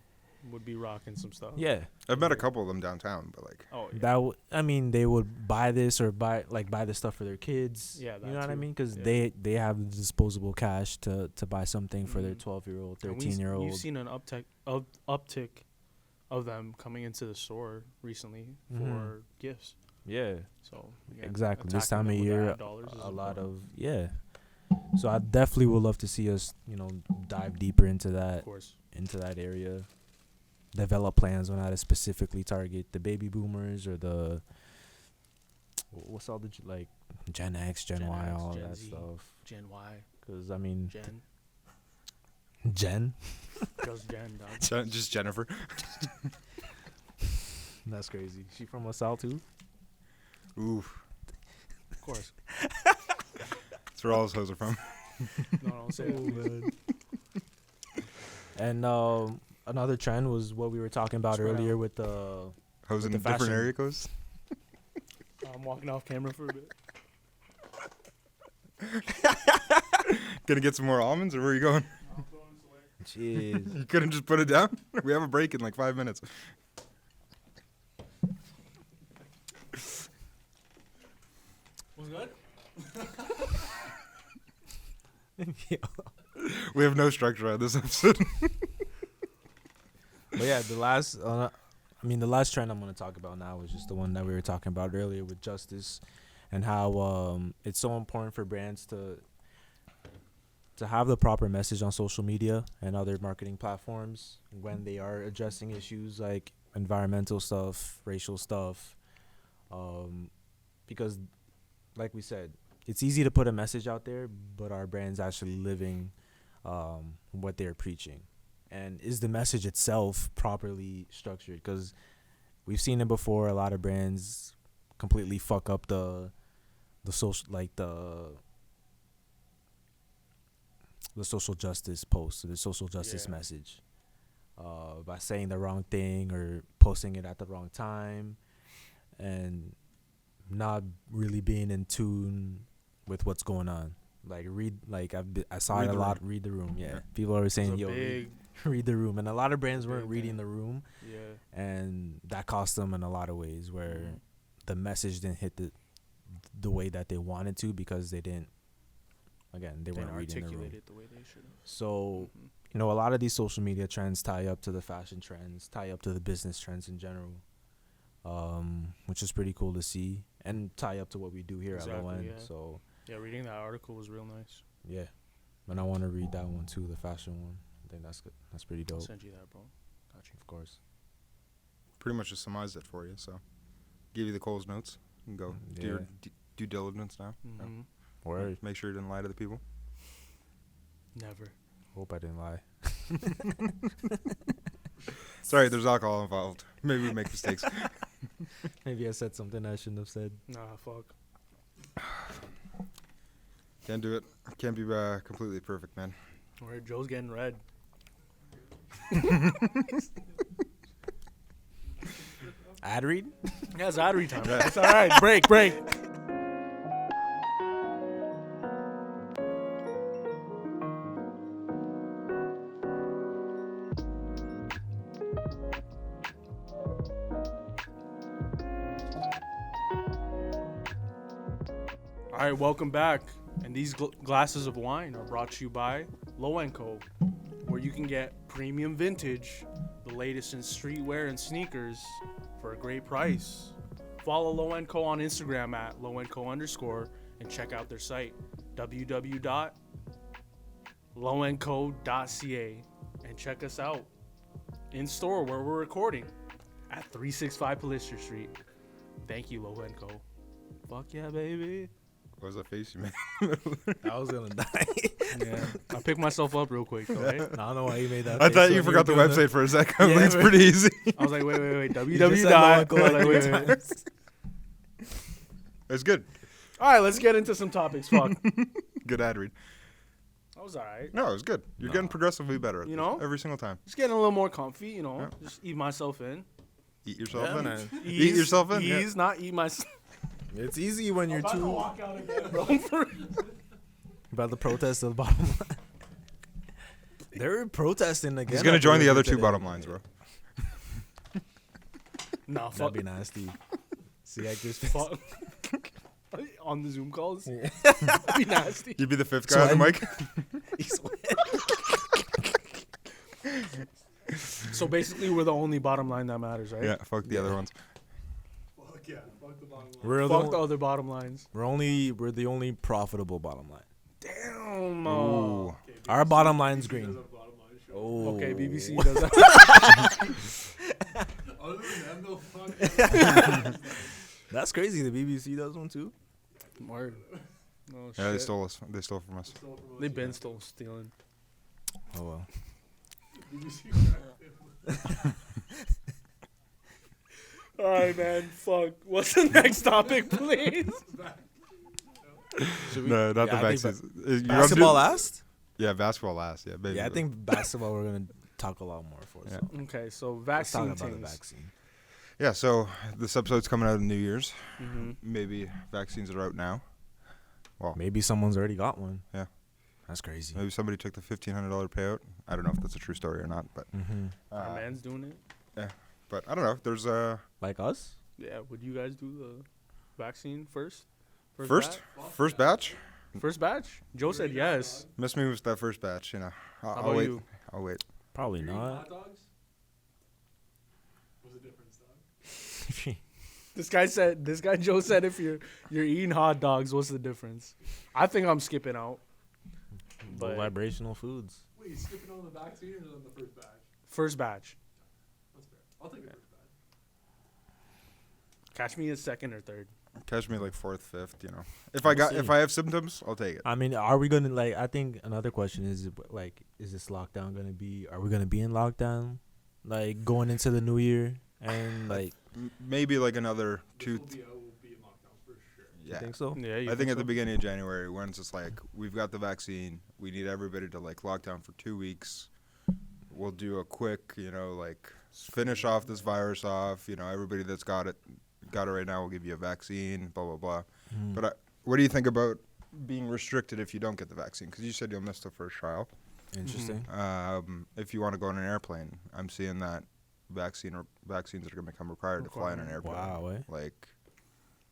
would be rocking some stuff. Yeah, I've met a couple of them downtown, but like, Oh yeah. I mean, they would buy this or buy this stuff for their kids. Yeah, you that know what I too. mean? Because Yeah. they have the disposable cash to buy something for their Mhm. 12-year-old, And 13-year-old. You've seen an uptick of them coming into the store recently for Mhm. gifts. Yeah, So again, exactly. This attacking time of them with year, ad dollars is a lot important. of So I definitely would love to see us, dive deeper into Of that course. area. Develop plans on how to specifically target the baby boomers or the what's all the like Gen X, Gen Y, X, all Gen that Z. stuff. Gen Y, Because I mean, Gen, Jen. just Gen, dog. just Jennifer. That's crazy. She from LaSalle too? Ooh, Of course. that's where all those hoes are from. No, don't say that. And another trend was what we were talking about Spread earlier out. with the Hoes in the different fashion. area codes. I'm walking off camera for a bit. Gonna get some more almonds, or where are you going? Jeez. You couldn't just put it down. We have a break in like 5 minutes. Was good? We have no structure on this episode. But yeah, the last trend I'm going to talk about now is just the one that we were talking about earlier with justice and how it's so important for brands to have the proper message on social media and other marketing platforms when they are addressing issues like environmental stuff, racial stuff, because like we said, it's easy to put a message out there, but our brand's actually living what they're preaching. And is the message itself properly structured? Because we've seen it before. A lot of brands completely fuck up the social, like the social justice post or the social justice Yeah. message by saying the wrong thing or posting it at the wrong time and not really being in tune with what's going on. Like I saw Read it a the lot. room. Read the room. Yeah, Yeah. people are It's saying, a "Yo, big, read the room," and a lot of brands weren't big reading thing. the room, yeah. and that cost them in a lot of ways where Mhm. the message didn't hit the way that they wanted to because they didn't. Again, they Didn't weren't reading the room. articulate it the way they should have. So Mhm. a lot of these social media trends tie up to the fashion trends, tie up to the business trends in general, which is pretty cool to see, and tie up to what we do here at Low Exactly, End. yeah. So Yeah, reading that article was real nice. yeah, and I want to read that one too, the fashion one. I think that's good. That's pretty I'll dope, send you that, bro. Got you. of course. Pretty much just summarized it for you. So, give you the Coles notes and go do your Yeah. due diligence now. Mm-hmm. Word. Make sure you didn't lie to the people. Never. Hope I didn't lie. Sorry, there's alcohol involved. Maybe we make mistakes. Maybe I said something I shouldn't have said. Nah, fuck. Can't do it. Can't be completely perfect, man. All right, Joe's getting red. Ad read? Yeah, it's ad read time. Yeah. It's all right. Break. All right, welcome back. And these glasses of wine are brought to you by Low End Co, where you can get premium vintage, the latest in streetwear and sneakers for a great price. Follow Low End Co on Instagram at lowendco_ and check out their site www.lowendco.ca and check us out in store where we're recording at 365 Pallister Street. Thank you, Low End Co. Fuck yeah, baby. What was that face you made? I was gonna die. Yeah, I picked myself up real quick, right? I don't know why you made that. I face thought you when forgot the were doing website for a second. Yeah, It's but- pretty easy. I was like, wait, You just said www. Low End Co Wait. It's good. All right, let's get into some topics. Fuck. Good ad read. That was all right. No, it was good. You're getting progressively better at You this know? every single time. Just getting a little more comfy, you know. Yeah. Just eat myself in. Eat yourself Yeah, in. man. Eat yourself in. Yeah. Ease, not eat myself. It's easy when you're too walk out again, bro. about the protest of the bottom line. They're protesting again. He's gonna at join the river other two today. bottom lines, bro. Nah, That'd fuck. be nasty. See, I just Fuck. On the Zoom calls? Yeah. That'd be nasty. You'd be the fifth guy on the mic. So basically, we're the only bottom line that matters, right? Yeah, fuck the other ones. Fuck yeah, fuck the bottom line. Fuck the other bottom lines. We're the only profitable bottom line. Damn. Ooh. Okay, Our BBC bottom line's does green. have a bottom line show. Oh. Okay, BBC does that. Other than them, though, fuck. That's crazy. The BBC does one too. Word. Oh, Yeah, they shit. stole us. They stole from us. Stole from us, They've been yeah. still stealing. Oh well. BBC. All right, man. Fuck. What's the next topic, please? Should we- No, not Yeah, the I think vaccines. You wanna do- Basketball last? Yeah, basketball last. Yeah, baby. Yeah, I think basketball we're gonna talk a lot more for. Yeah. So Okay, so let's talk vaccine about the things. vaccine. Yeah, so this episode's coming out of New Year's. Mm-hmm. Maybe vaccines are out now. Well, Maybe someone's already got one. Yeah. That's crazy. maybe somebody took the $1,500 payout. I don't know if that's a true story or not, but Mm-hmm. Our man's doing it. but I don't know. There's Like us? Yeah, would you guys do the vaccine first? first batch. First batch? Joe said yes. Miss me with that first batch. You know, How I'll about wait. you? I'll wait. Probably Green hot not. dogs? What's the difference, dog? This guy Joe said if you're eating hot dogs, what's the difference? I think I'm skipping out. Low But vibrational foods. Wait, you skipping on the vaccine or on the first batch? first batch. That's fair. I'll take the first batch. Catch me as second or third. Catch me like fourth, fifth. You know, if We'll see. if I have symptoms, I'll take it. I mean, are we gonna like? I think another question is like, is this lockdown gonna be? Are we gonna be in lockdown, like going into the new year and like? Maybe like another This 2. will be in lockdown for sure. Yeah. You think so? Yeah, you I think at so? the beginning of January, when it's just like we've got the vaccine, we need everybody to like lock down for 2 weeks. We'll do a quick, you know, like finish off this virus off. You know, everybody that's got it right now will give you a vaccine. Blah blah blah. Mm. But what do you think about being restricted if you don't get the vaccine? Because you said you'll miss the first trial. Interesting. If you want to go on an airplane, I'm seeing that vaccines are going to become required to fly on an airplane. Wow, eh? Like,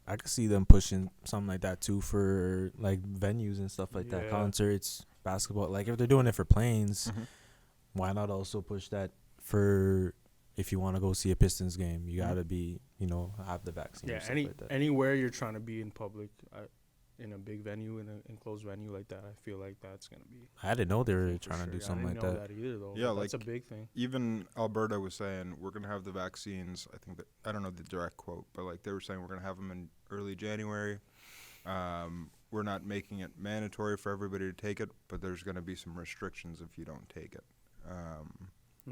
I could see them pushing something like that too for like venues and stuff like that, Yeah. concerts, basketball. Like if they're doing it for planes, why not also push that for if you want to go see a Pistons game? You gotta be, have the vaccine. or Yeah, stuff like that. anywhere you're trying to be in public, in a big venue, in an enclosed venue like that, I feel like that's gonna be. I didn't know they were for trying to sure. do something I like didn't know that. either, though. Yeah, but that's a like- big thing. even Alberta was saying we're going to have the vaccines. I think that, I don't know the direct quote, but like they were saying we're going to have them in early January. We're not making it mandatory for everybody to take it, but there's going to be some restrictions if you don't take it.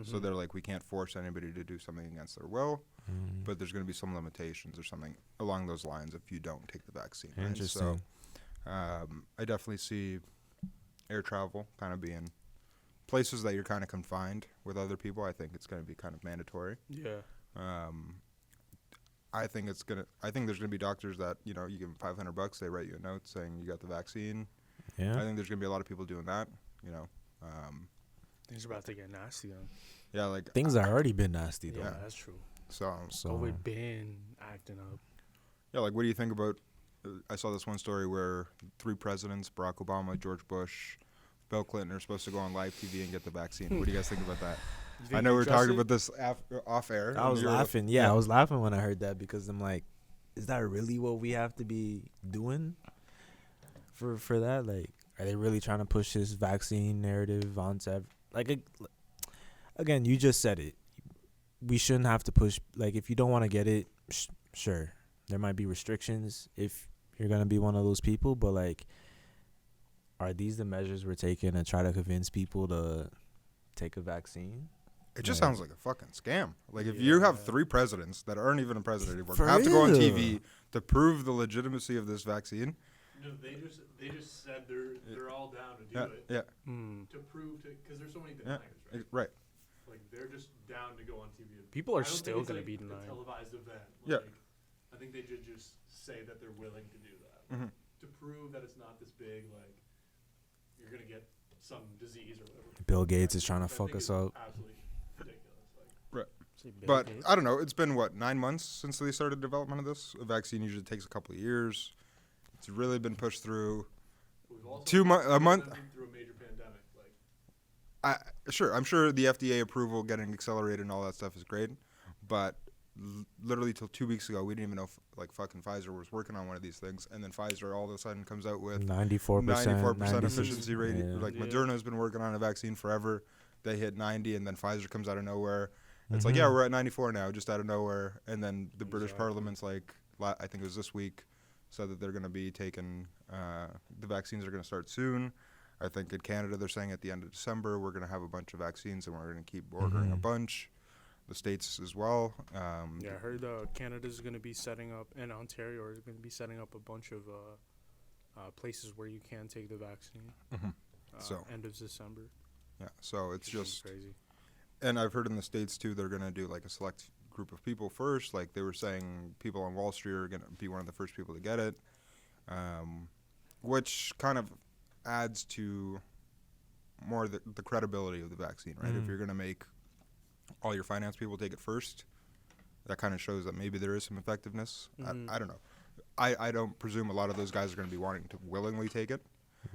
So Mhm. they're like, we can't force anybody to do something against their will, Mm. but there's going to be some limitations or something along those lines if you don't take the vaccine. right? Interesting. So I definitely see air travel kind of being places that you're kind of confined with other people. I think it's going to be kind of mandatory. Yeah. I think there's gonna be doctors that you give them $500, they write you a note saying you got the vaccine. I Yeah. think there's gonna be a lot of people doing that. Things are about to get nasty then. Yeah, like Things are already been nasty though. Yeah, Yeah. that's true. so. So COVID been acting up. Yeah, like what do you think about? I saw this one story where 3 presidents, Barack Obama, George Bush, Bill Clinton, are supposed to go on live TV and get the vaccine. What do you guys think about that? You I think know you we were trust talking it? about this off air. I and was you were- laughing. Yeah, I was laughing when I heard that because I'm like, is that really what we have to be doing for that? Like, are they really trying to push this vaccine narrative onto again, you just said it. We shouldn't have to push. Like, if you don't want to get it, sure, there might be restrictions if you're gonna be one of those people. But like, are these the measures we're taking to try to convince people to take a vaccine? It just Right. sounds like a fucking scam. Like if you have Yeah. 3 presidents that aren't even a president anymore For have to go on real. TV to prove the legitimacy of this vaccine. No, they just said they're all down to do Yeah, it yeah, Mm. to prove because there's so many yeah, deniers, right? right. Like they're just down to go on TV. People are I don't think still it's, gonna like, be a denying. televised event. Yeah. Like, I think they should just say that they're willing to do that Mhm. to prove that it's not this big. Like you're gonna get some disease or whatever. Bill Gates is trying to Which I fuck think us is up. Absolutely ridiculous. Like But I don't know. It's been, 9 months since they started development of this? A vaccine usually takes a couple of years. It's really been pushed through. We've also 2 months, a month. been through a major pandemic. Like, I'm sure the FDA approval getting accelerated and all that stuff is great, but literally till 2 weeks ago, we didn't even know if, fucking Pfizer was working on one of these things, and then Pfizer all of a sudden comes out with 94% efficiency rate. Yeah. Like Moderna's been working on a vaccine forever. They hit 90, and then Pfizer comes out of nowhere. It's like, yeah, we're at 94 now, just out of nowhere. And then the British Parliament's like, I think it was this week, said that they're going to be taking, the vaccines are going to start soon. I think in Canada, they're saying at the end of December, we're going to have a bunch of vaccines, and we're going to keep ordering a bunch. The States as well. I heard Canada's going to be setting up, and Ontario is going to be setting up a bunch of places where you can take the vaccine. So end of December. Yeah, so it's just crazy. And I've heard in the States, too, they're going to do, a select group of people first. Like, they were saying people on Wall Street are going to be one of the first people to get it, which kind of adds to more the credibility of the vaccine, right? If you're going to make all your finance people take it first, that kind of shows that maybe there is some effectiveness. I don't know. I don't presume a lot of those guys are going to be wanting to willingly take it.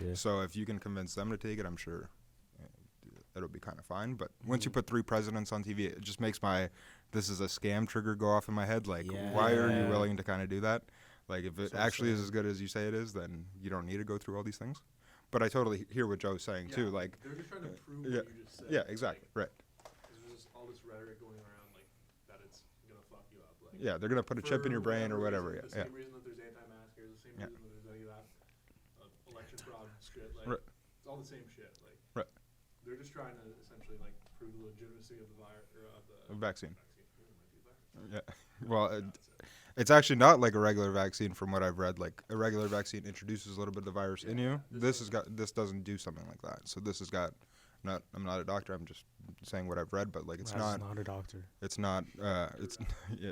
Yeah. So if you can convince them to take it, I'm sure it'll be kind of fine. But once you put 3 presidents on TV, it just makes this is a scam trigger go off in my head. Like, why are you willing to kind of do that? Like, if it actually is as good as you say it is, then you don't need to go through all these things. But I totally hear what Joe's saying, too. Like, they're just trying to prove what you just said. Yeah, exactly. Right. There's just all this rhetoric going around, that it's going to fuck you up. Like, Yeah, they're going to put a chip in your brain or whatever. The same reason that there's anti-maskers, the same reason that there's any of that election fraud shit. Like, it's all the same shit. Like, they're just trying to essentially, prove the legitimacy of the virus or of the vaccine. Ooh, Yeah. Well, it's actually not like a regular vaccine from what I've read. Like, a regular vaccine introduces a little bit of the virus in you. This doesn't do something like that. So this has got I'm not a doctor. I'm just saying what I've read, but it's not a doctor. It's not it's yeah.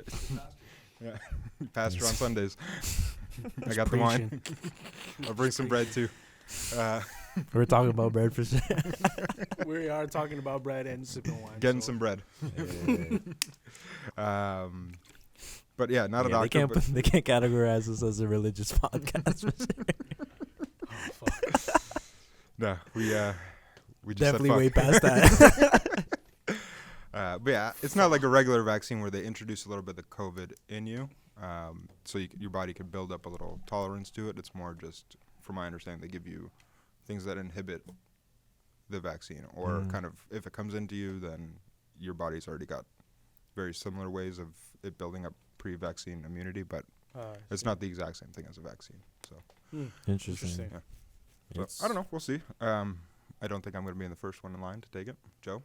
Pastor on Sundays. I got the wine. I'll bring some bread too. We're talking about bread for sure. We are talking about bread and sipping wine. Getting some bread. But yeah, not a doctor. They can't categorize us as a religious podcast. For sure. Oh, fuck. No, we just definitely said way fuck. past that. But yeah, it's not like a regular vaccine where they introduce a little bit of COVID in you, so your body can build up a little tolerance to it. It's more just, from my understanding, they give you things that inhibit the vaccine, or kind of if it comes into you, then your body's already got very similar ways of it building up pre-vaccine immunity, but it's not the exact same thing as a vaccine. So Interesting. Yeah. So, I don't know. We'll see. I don't think I'm going to be in the first one in line to take it. Joe,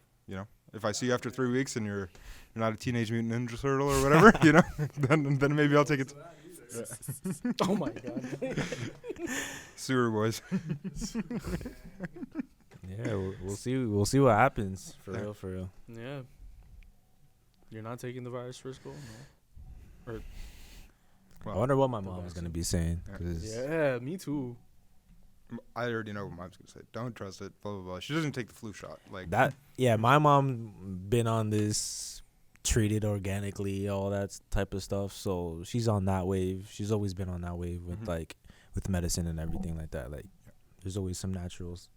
if I see you after 3 weeks and you're not a Teenage Mutant Ninja Turtle or whatever, then maybe I'll take it. Oh my god. Sewer boys. Yeah, we'll see. We'll see what happens. For real. Yeah. You're not taking the virus for school? No. Or I wonder what my mom's gonna be saying. Yeah, me too. I already know what mom's gonna say. Don't trust it. Blah blah blah. She doesn't take the flu shot. Like that. Yeah, my mom been on this treated organically, all that type of stuff. So she's on that wave. She's always been on that wave with with medicine and everything like that. Like there's always some naturals.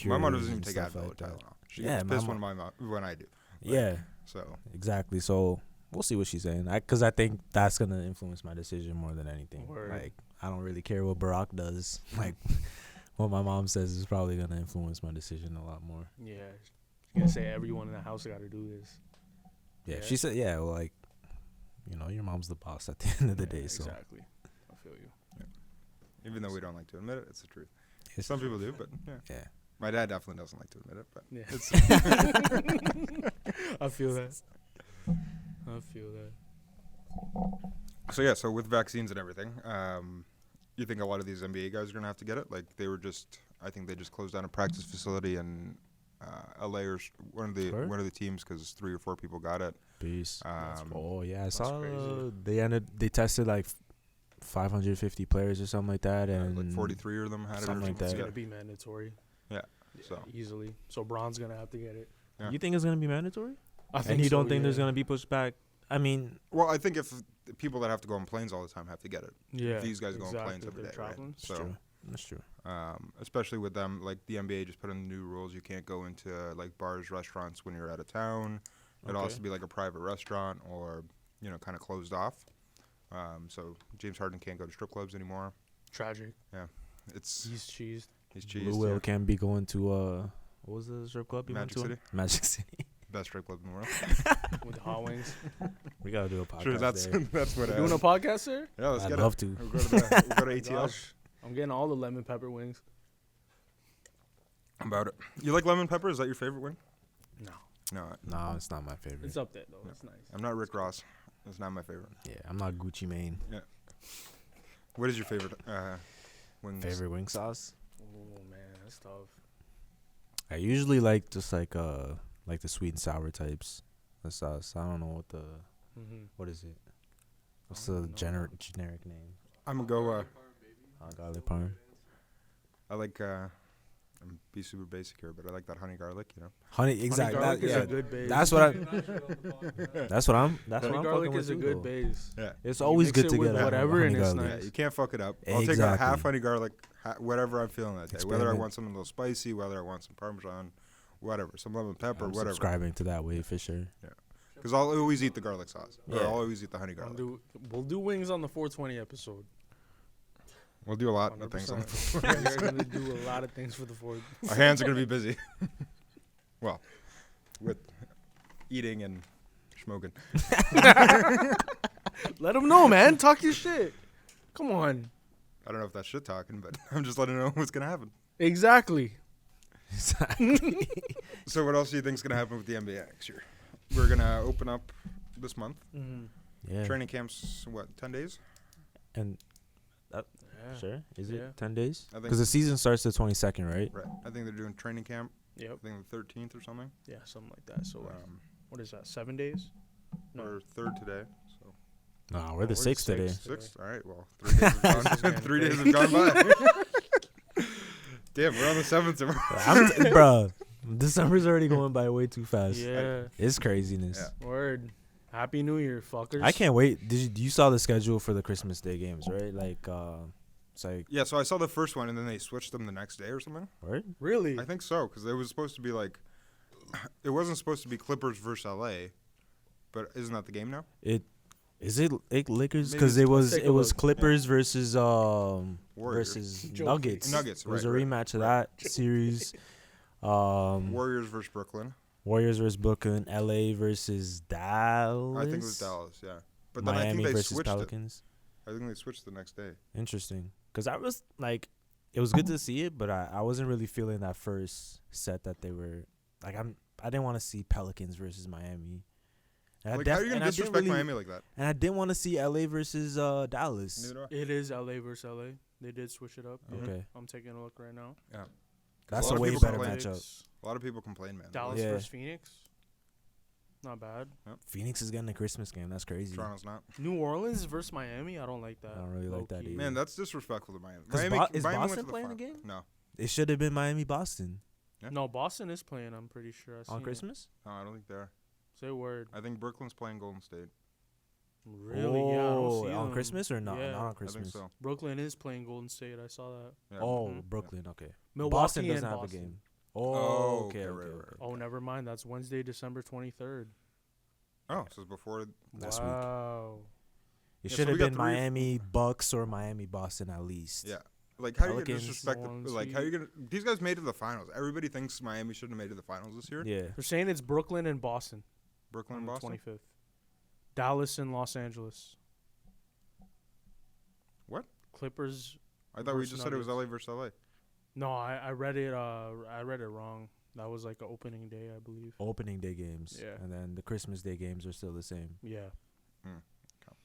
My mom doesn't even take Advil or Tylenol. She gets pissed when I do. Yeah. So exactly. So we'll see what she's saying. Because I think that's gonna influence my decision more than anything. Word. Like I don't really care what Barack does. Like what my mom says is probably gonna influence my decision a lot more. Yeah. She's gonna say everyone in the house got to do this. Yeah. She said, yeah. Well, like your mom's the boss at the end of the day. So exactly. I feel you. Yeah. Even though we don't like to admit it, it's the truth. It's Some people do, but yeah. My dad definitely doesn't like to admit it, but I feel that. So with vaccines and everything, you think a lot of these NBA guys are gonna have to get it? Like I think they just closed down a practice facility in LA or one of the teams because 3 or 4 people got it. Peace. I That's saw crazy. they tested like 550 players or something like that, and like 43 of them had it. Something like that. It's gonna be mandatory. Yeah. So easily. So Bron's gonna have to get it. Yeah. You think it's gonna be mandatory? I think And you don't so, think there's yeah. gonna be pushback? I mean, Well, I think if the people that have to go on planes all the time have to get it. Yeah, These guys go on planes exactly, every they're day, right? traveling. it's So, true. That's true. especially with them, like the NBA just put in new rules. You can't go into like bars, restaurants when you're out of town. It has to be like a private restaurant or kind of closed off. So James Harden can't go to strip clubs anymore. Tragic. It's He's cheesed. he's Blue cheesed. Whale Yeah. can't be going to what was the strip club you Magic went to? City. Magic City. Best strip club in the world. With hot wings. We gotta do a podcast Sure, that's there. that's what. We're doing a podcast here? Yeah, let's I'd get love it. to. We'll go to Oh my ATL. gosh. I'm getting all the lemon pepper wings. About it. You like lemon pepper? Is that your favorite wing? No. No, No, it's not my favorite. It's up there, though. No. It's nice. I'm not Rick Ross. It's not my favorite. Yeah, I'm not Gucci Mane. What is your favorite wings? Favorite wing sauce? Oh, man. That's tough. I usually like just like the sweet and sour types of sauce. I don't know Mm-hmm. what is it? What's I the don't know. generic name? I'm gonna go. Garlic parm. I like. I'm be super basic here, but I like that honey garlic. Honey, exactly. Honey garlic That, is yeah, a good base. that's what I. That's what I'm. Honey fucking garlic with is a too, good though. base. Yeah. It's You always mix good it to with get a whatever honey and it's garlic. nice. Yeah, you can't fuck it up. I'll take a Exactly. half honey garlic, whatever I'm feeling that day. Whether I Experiment. want something a little spicy, whether I want some Parmesan, whatever, some lemon pepper, I'm whatever. subscribing to that way for sure. Because I'll always eat the garlic sauce. Or Yeah. I'll always eat the honey garlic. We'll do wings on the 420 episode. We'll do a lot of things. 100%. We're going to do a lot of things for the 4. Our hands are gonna be busy. Well, with eating and smoking. Let them know, man. Talk your shit. Come on. I don't know if that's shit talking, but I'm just letting you know what's gonna happen. Exactly. So what else do you think's gonna happen with the NBA next year? We're gonna open up this month. Mm-hmm. Yeah. Training camps, what, 10 days? And Yeah. sure, is Yeah. it 10 days? I think. Because the season starts the 22nd, right? Right. I think they're doing training camp. Yep. I think the 13th or something. Yeah, something like that. So, Um, what is that? 7 days? No. Or 3rd today. So No, Oh, we're the 6th today. 6th. All right. Well, 3 days have This is gone. getting 3 days crazy. have gone by. Damn, we're on the 7th. Bro, December's already going by way too fast. Yeah. It's craziness. Yeah. Word. Happy New Year, fuckers. I can't wait. You saw the schedule for the Christmas Day games, right? Like, it's like, Yeah. So I saw the first one, and then they switched them the next day or something. right? Really? I think so, because it was supposed to be like, it wasn't supposed to be Clippers versus LA, but isn't that the game now? Is it Lakers? Maybe Because it's- it was take a look. Clippers versus Warriors. versus Joe Nuggets. Nuggets, It was right, a right, rematch of right. that series. Warriors versus Brooklyn. Warriors versus Brooklyn. LA versus Dallas. I think it was Dallas. Yeah, but then Miami I think they versus switched Pelicans. it. I think they switched the next day. Interesting. Because I was like, it was good to see it, but I wasn't really feeling that first set that they were like. I didn't want to see Pelicans versus Miami. And Like, how are you gonna disrespect Miami like that? And I didn't want to see LA versus Dallas. Neither do It is LA versus LA. They did switch it up. Yeah. Okay, I'm taking a look right now. I. Yeah. that's lot a of way people better complain. matchup. A lot of people complain, man. Dallas Yeah. versus Phoenix. Not bad. Phoenix is getting a Christmas game. That's crazy. Toronto's not. New Orleans versus Miami. I don't like that. I don't really like that low-key. either. Man, that's disrespectful to Miami. 'Cause Miami is Miami went Boston to the playing the final. game? No, It should have been Miami Boston Yeah. No, Boston is playing. I'm pretty sure. I on seen it. Christmas. no, I don't think they are. Say word. I think Brooklyn's playing Golden State. Really? Yeah. I don't see on them. Christmas or not? Yeah. Not on I think Christmas. so. Brooklyn is playing Golden State. I saw that. Yeah. Oh, Mhm. Brooklyn. Okay. Milwaukee Boston doesn't and have Boston. a game. Oh, Oh, okay, okay, right, okay, right, okay. Oh, never mind. That's Wednesday, December 23rd. Oh, so it's before. Next week. Wow. It Yeah, should so have we got been three- Miami Bucks or Miami Boston at least. Yeah. Like, how are you gonna Pelicans, disrespect the, one like, how seed. you gonna, these guys made it to the finals. Everybody thinks Miami shouldn't have made it to the finals this year. Yeah. They're saying it's Brooklyn and Boston Brooklyn on and the Boston. 25th. Dallas and Los Angeles. What? Clippers. I thought we versus just said it was Nuggets. LA versus LA. No, I read it. I read it wrong. That was like an opening day, I believe. Opening day games. Yeah. And then the Christmas Day games are still the same. Yeah. Hmm.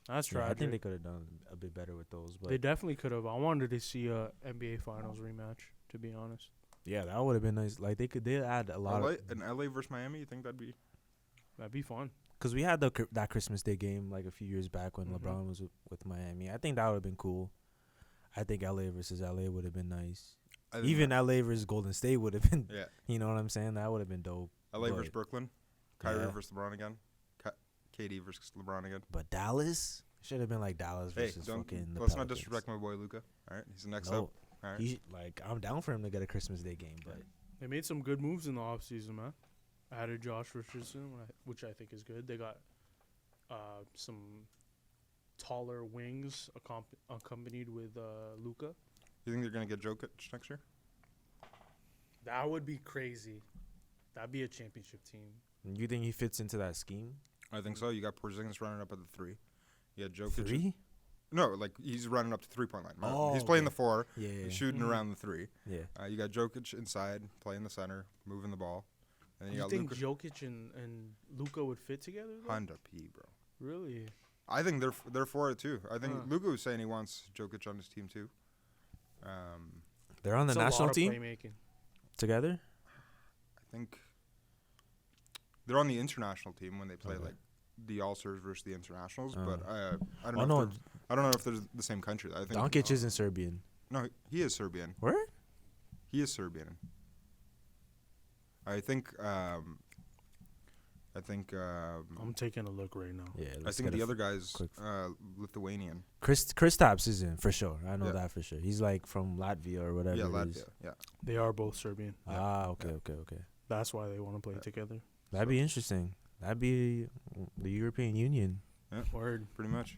That's Yeah, I tragic. think they could have done a bit better with those. But They definitely could have. I wanted to see a NBA Finals rematch, to be honest. yeah, that would have been nice. Like they add a lot LA, of and LA versus Miami. You think that'd be? That'd be fun. because we had that Christmas Day game like a few years back when Mhm. LeBron was with Miami. I think that would have been cool. I think LA versus LA would have been nice. I think Even LA versus Golden State would have been. Yeah. You know what I'm saying? That would have been dope. LA but- versus Brooklyn. Kyrie Yeah. versus LeBron again. KD versus LeBron again. But Dallas should have been like Dallas Hey, versus don't fucking the let's not Pelicans. disrespect my boy Luka. All right, he's the next No, up. All right. he like I'm down for him to get a Christmas Day game, but They made some good moves in the offseason, man. Added Josh Richardson, which I think is good. They got some taller wings accompanied with Luka. You think they're gonna get Jokic next year? That would be crazy. That'd be a championship team. you think he fits into that scheme? I think so. You got Porzingis running up at the 3. You got Jokic. 3? No, like he's running up to 3-point line. Oh, He's playing okay. the 4. Yeah, He's shooting Mhm. around the 3. yeah. You got Jokic inside, playing the center, moving the ball. And then you You got think Luka. Jokic and Luka would fit together? Though? Honda P, bro. Really? I think they're for it too. I think Huh. Luka was saying he wants Jokic on his team too. They're on the It's a lot national of team playmaking. together. I think they're on the international team when they play Okay. like the All-Stars versus the internationals. Oh. But I don't Oh know. no, I don't know if they're the same country. I think Doncic isn't Serbian. No, he is Serbian. Where? He is Serbian. I think. I'm taking a look right now. Yeah, I let's think get the a other guy's quick- Lithuanian. Kristaps isn't for sure. I know Yeah. that for sure. He's like from Latvia or whatever. Yeah, it is. Latvia. Yeah. They are both Serbian. Ah, okay, Yeah. okay. That's why they want to play Yeah. together. That'd be interesting. That'd be the European Union. Word. Pretty much.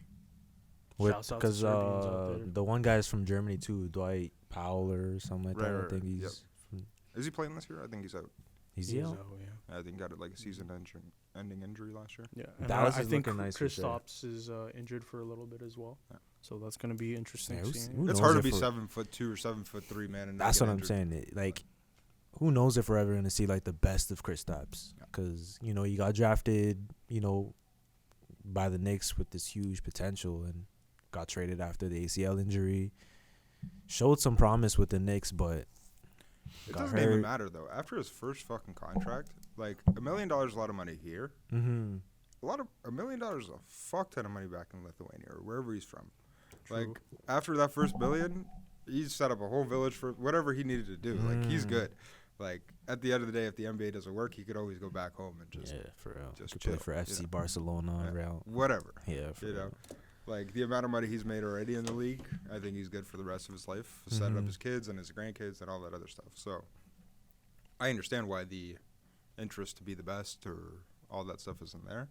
Shouts out to Because Serbians out there. the one guy's from Germany too, Dwight Powell or something like Right, that. right, I think right. he's Yep. from. Is he playing this year? I think he's out. He's He is out? out, yeah. I think he got like a season-ending injury last year. Yeah, and Dallas I is think looking nice for sure. Kristaps is injured for a little bit as well. Yeah. So that's going to be interesting. Yeah, seeing. who It's knows hard to if be we're- 7'2" or 7'3", man. And not That's get what I'm injured. saying. Like, who knows if we're ever gonna see like the best of Kristaps? Yeah. Because you got drafted, by the Knicks with this huge potential, and got traded after the ACL injury. Showed some promise with the Knicks, but It got doesn't even hurt. matter though. After his first fucking contract, like $1 million is a lot of money here. Mm-hmm. $1 million is a fuck ton of money back in Lithuania or wherever he's from. True. Like after that first $1 billion, he set up a whole village for whatever he needed to do. Like he's good. Like at the end of the day, if the NBA doesn't work, he could always go back home and just Yeah, for real. just Could play chill, for FC you know? Barcelona, Yeah. Real. whatever. Yeah, for You know, real. like the amount of money he's made already in the league, I think he's good for the rest of his life, setting up Mhm. his kids and his grandkids and all that other stuff. So I understand why the interest to be the best or all that stuff isn't there.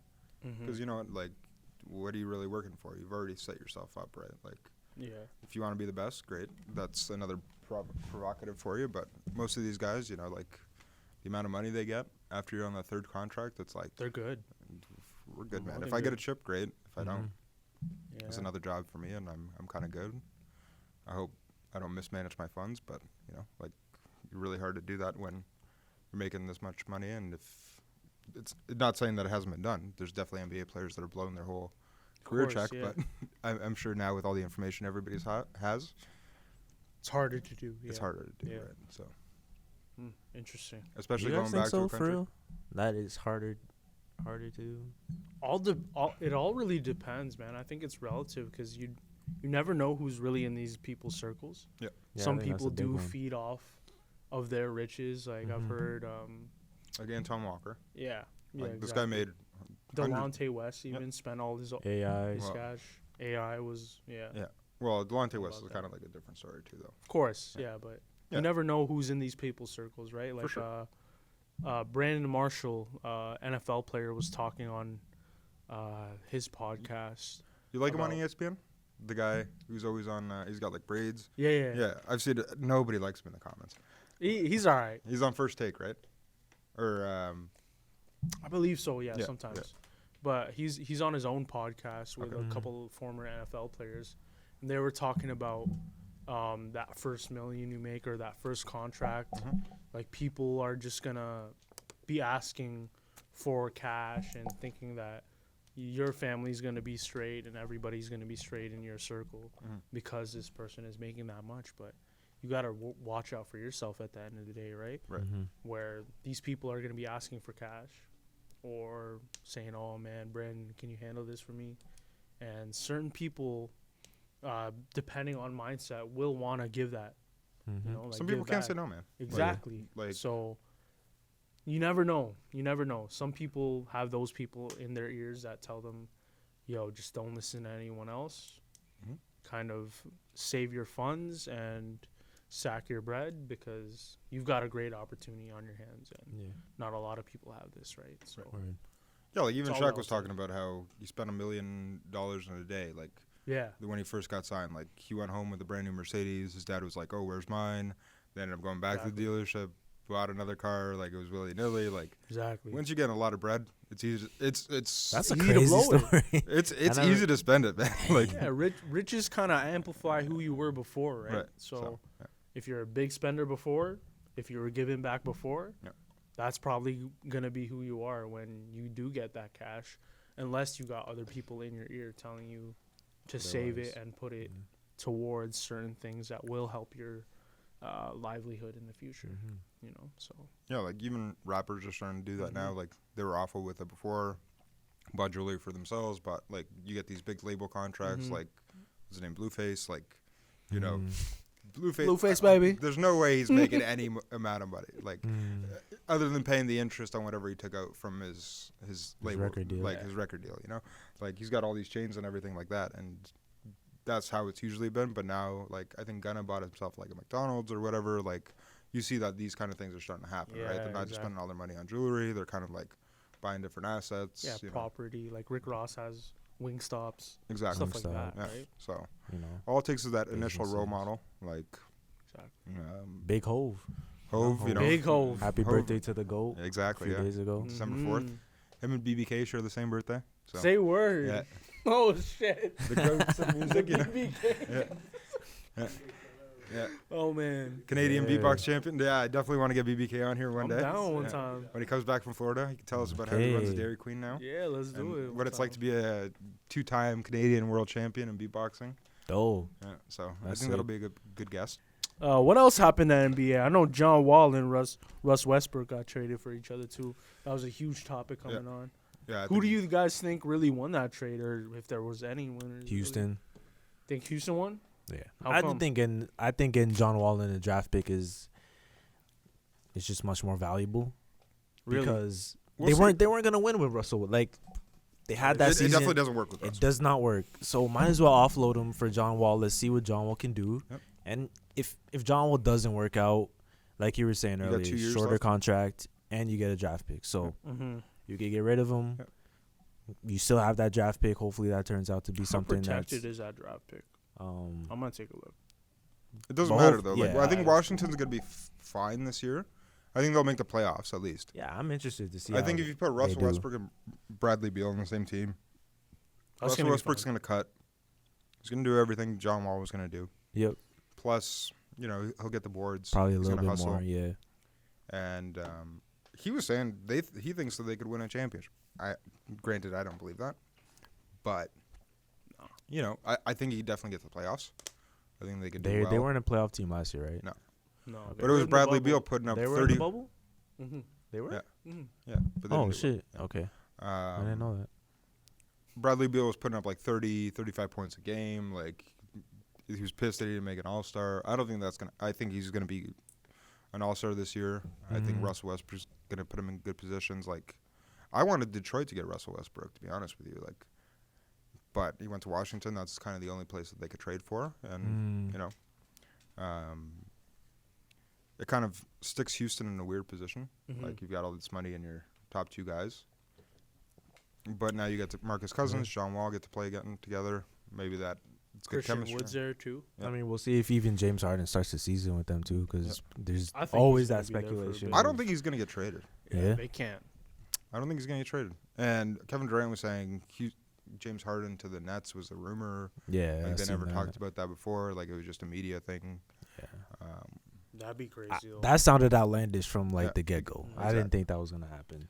Because you know what, like, what are you really working for? You've already set yourself up, right? Like, Yeah. if you want to be the best, great. That's another provocative for you. But most of these guys, like, the amount of money they get after you're on that third contract, it's like, They're good. we're good, More man. than If I get a good. chip, great. If I don't, Yeah. it's another job for me, and I'm kind of good. I hope I don't mismanage my funds, but, like, it's really hard to do that when you're making this much money. And if it's not saying that it hasn't been done. There's definitely NBA players that are blowing their whole career course, check, yeah. but I'm sure now with all the information everybody's has, It's harder to do. it's yeah. harder to do, Yeah. right? So, Interesting. especially You guys going think back so, to a for country. real? That is harder to. It all really depends, man. I think it's relative because you never know who's really in these people's circles. Yeah. Yeah, I Some think that's people a big do one. feed off of their riches. Like I've Mhm. heard, Like Anton Walker. yeah, Like this guy made Delonte West even spent all his AI. his Well- cash. AI was yeah. Well, Delonte West about is that. kind of like a different story too, though. Of course, Yeah. yeah, but Yeah. you never know who's in these people's circles, right? Like sure. Brandon Marshall, NFL player, was talking on his podcast. You like him on About- ESPN? The guy who's always on. He's got like braids. Yeah. Yeah, I've seen it. Nobody likes him in the comments. He's all right. He's on First Take, right? Or I believe so. Yeah, Yeah, sometimes. yeah. But he's on his own podcast with Okay. a couple of former NFL players, and they were talking about that first million you make or that first contract. Mhm. Like people are just gonna be asking for cash and thinking that your family's gonna be straight and everybody's gonna be straight in your circle Mhm. because this person is making that much. But you gotta watch out for yourself at the end of the day, right? Right. Mhm. Where these people are going to be asking for cash or saying, oh man, Brandon, can you handle this for me? And certain people, depending on mindset, will want to give that. Mhm. You know, like some give people can't back. say no, man. Exactly. like- So You never know. You never know. Some people have those people in their ears that tell them, yo, just don't listen to anyone else. Mhm. Kind of save your funds and sack your bread because you've got a great opportunity on your hands. And Yeah. not a lot of people have this, right? So, Word. Yeah, like even It's all Shaq was relative. talking about how he spent $1 million in a day. Like yeah. when he first got signed, like he went home with a brand new Mercedes. His dad was like, "Oh, where's mine?" They ended up going back to the dealership, bought another car. Like it was willy nilly. Like Exactly. once you get a lot of bread, it's easy. It's That's a easy to crazy blow it. story. it's I never- easy to spend it, man. Like Yeah, riches kind of amplify who you were before, right? Right. So, yeah. if you're a big spender before, if you were giving back before, Yeah. that's probably going to be who you are when you do get that cash, unless you got other people in your ear telling you to save it and put it towards certain things that will help your livelihood in the future, Mhm. you know? So, Yeah, like even rappers are starting to do that now. Like they were awful with it before, bought jewelry for themselves, but like you get these big label contracts, Mhm. like what's his name, Blueface, like you know, Mm. Blueface, baby. There's no way he's making any amount of money, like Mm. other than paying the interest on whatever he took out from his label, record deal. like Yeah. his record deal. You know, like he's got all these chains and everything like that, and that's how it's usually been. But now, like I think Gunna bought himself like a McDonald's or whatever. Like you see that these kind of things are starting to happen, right? Yeah, They're not just spending all their money on jewelry. They're kind of like buying different assets. Yeah, you know. property. Like Rick Ross has Wingstops, Exactly. stuff like that, Yeah. right? So You know, all it takes is that initial role Businesses. model, like Exactly. Big Hove. Hove, you know. Big Hove. Happy Hove. birthday to the GOAT. A Exactly. few Yeah. days ago. December 4th. Mhm. Him and BBK share the same birthday. So Say word. yeah, Oh, shit. the goats of music, you know. BBK. Yeah. Oh, man. Canadian Yeah. beatbox champion. Yeah, I definitely want to get BBK on here one I'm day. down one Yeah. time. When he comes back from Florida, he can tell us about how he runs Okay. Dairy Queen now. Yeah, let's do and it. what it's like to be a 2-time Canadian world champion in beatboxing. Oh, Yeah, so I That's think that'll sick. be a good guest. What else happened in the NBA? I know John Wall and Russ Westbrook got traded for each other, too. That was a huge topic coming on. Yeah. I Who think do you guys think really won that trade, or if there was any winners? really? Houston. Think Houston won? Yeah. How I come? think in John Wall in the draft pick is it's just much more valuable Really? because We'll see. they weren't gonna win with Russell. Like they had that it season. definitely doesn't work with It us. does not work. So might as well offload him for John Wall. Let's see what John Wall can do. Yep. And if John Wall doesn't work out, like you were saying You got earlier, 2 years shorter left. contract and you get a draft pick. So Mm-hmm. you can get rid of him. Yep. You still have that draft pick. Hopefully that turns out to be How something protected that's is that draft pick? um I'm going to take a look. It doesn't Both- matter though. Like yeah. I think Washington's gonna be fine this year. I think they'll make the playoffs at least. yeah, I'm interested to see. I think how if you put Russell do. Westbrook and Bradley Beal on the same team, That's Russell gonna be Westbrook's fun. gonna cut. He's gonna do everything John Wall was gonna do. Yep, Plus, you know, he'll get the boards. probably a He's little gonna bit hustle. more. Yeah, And he was saying he thinks that they could win a championship. Granted, I don't believe that, but you know, I think he could definitely get to the playoffs. I think they could do they well. weren't a playoff team last year, right? No. No, But it was Bradley Beal putting up They were 30. in the bubble. Mm-hmm. They were. Yeah. Mm-hmm. Yeah. But they Oh didn't do shit. Okay, I didn't well. know that. Bradley Beal was putting up like 30, 35 points a game. Like he was pissed that he didn't make an All-Star. I don't think that's gonna. I think he's gonna be an All-Star this year. I think Mhm. Russell Westbrook's gonna put him in good positions. Like I wanted Detroit to get Russell Westbrook, to be honest with you. Like, but he went to Washington. That's kind of the only place that they could trade for, and you know, it kind of sticks Houston in a weird position. Mhm. Like you've got all this money in your top 2 guys, but now you get to Marcus Cousins, John Wall get to play getting together. Maybe that it's good Christian chemistry. Woods there, too. Yeah. I mean, we'll see if even James Harden starts the season with them too, because there's I think always he's that gonna be there for a speculation. bit. I don't think he's gonna get traded. Yeah. They can't. I don't think he's gonna get traded. And Kevin Durant was saying James Harden to the Nets was a rumor. Yeah, Like I've they seen never that. talked about that before. Like it was just a media thing. Yeah. That'd be crazy, though. That sounded outlandish from like Yeah. the get go. I Exactly. didn't think that was gonna happen.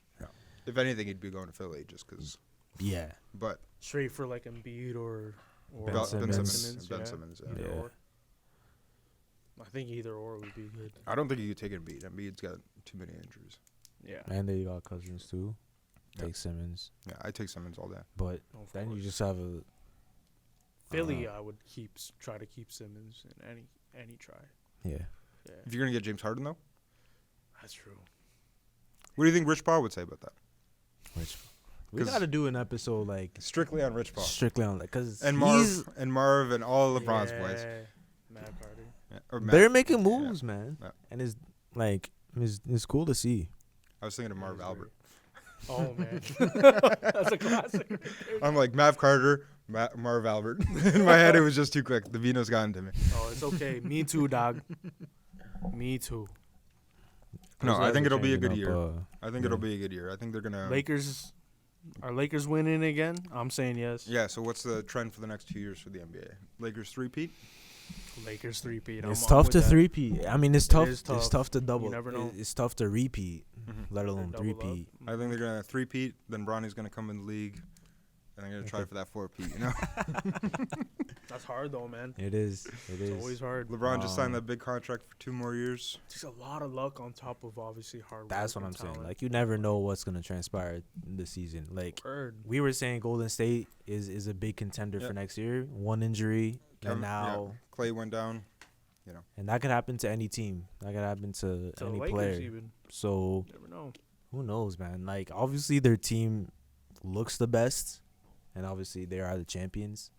If anything, he'd be going to Philly just because. Yeah. But Straight for like Embiid or Ben Ben Simmons. Simmons. Ben Simmons. Yeah. Either Yeah. or. I think either or would be good. I don't think you could take Embiid. Embiid's got too many injuries. Yeah. And they got Cousins too. Yeah. Take Simmons, Yeah, I take Simmons all day. but Of then you course. just have a Philly, I would try to keep Simmons in any try. yeah. Yeah, If you're gonna get James Harden though, that's true. What do you think Rich Paul would say about that? We 'Cause- got to do an episode like Strictly on Rich Paul. strictly on that because And Marv and all of LeBron's boys. Matt Carter. Yeah, or they're Matt. making moves, man, Yeah. and it's like it's cool to see. I was thinking of Marv That is Albert. Oh man, that's a classic. I'm like Mav Carter, Marv Albert. In my head, it was just too quick. The vino's gotten to me. Oh, it's okay. Me too, dog. Me too. No, I think it'll be a good Changing year. up, I think it'll be a good year. I think they're gonna. Lakers, are Lakers winning again? I'm saying yes. Yeah. So what's the trend for the next 2 years for the NBA? Lakers three-peat. Lakers three-peat. It's tough to three-peat. I mean, it's tough. is It's tough. tough to double. never know. It's tough to repeat, Mm-hmm. let alone double up. three-peat. I think they're gonna three-peat. Then Bronny's gonna come in the league, and they're gonna try for that four-peat. You know, That's hard though, man. It is. It is. It's always hard. LeBron just signed that big contract for 2 more years. There's a lot of luck on top of obviously hard work. That's what and I'm saying. talent. Like you never know what's gonna transpire this season. Like Word. we were saying, Golden State is a big contender Yeah. for next year. One injury, Kevin- and now Clay went down. and that could happen to any team. That could happen to To the any Lakers player. even. So Never know. who knows, man? Like obviously their team looks the best, and obviously they are the champions.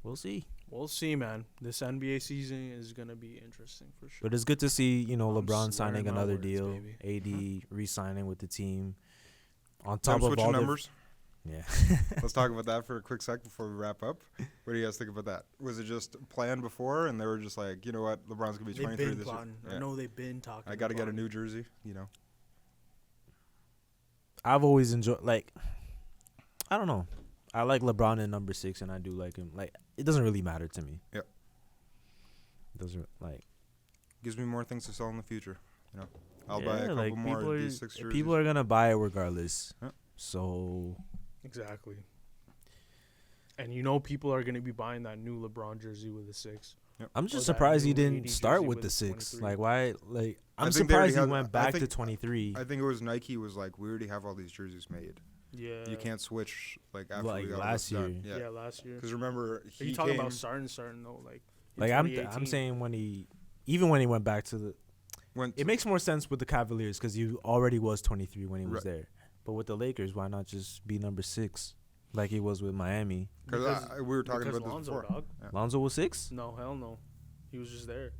We'll see. We'll see, man. This NBA season is gonna be interesting for sure. But it's good to see, I'm LeBron signing swearing my another words, deal, baby. AD re-signing with the team. On Time top of switching all numbers. yeah. Let's talk about that for a quick sec before we wrap up. What do you guys think about that? Was it just planned before, and they were just like, you know what, LeBron's gonna be They've 23 been this year. plotting. Yeah. I know they've been talking. I got to get a about it. new jersey. I've always enjoyed, like, I don't know. I like LeBron in number 6, and I do like him. Like, it doesn't really matter to me. Yep. It doesn't, like, Gives me more things to sell in the future. I'll buy a yeah, couple like, more people of are, these 6 jerseys. people are going to buy it regardless. Yep. So, Exactly. And people are gonna be buying that new LeBron jersey with a 6. I'm Or just that surprised he new didn't 80 start jersey with with the a 6. 23. Like, why? Like, I'm I think they already surprised he had- went I back to think- 23. I think it was Nike was like, we already have all these jerseys made. Yeah. You can't switch after Like we got last this done. year. Yeah, last year. Because remember, Are he you talking came about starting though? In Like, I'm 2018? saying when even when he went back to the, when it makes more sense with the Cavaliers because he already was 23 when he was Right. there. But with the Lakers, why not just be number 6 like he was with Miami? because we were talking because about this Lonzo, before. dog. Yeah. Lonzo was 6? No, hell no. He was just there.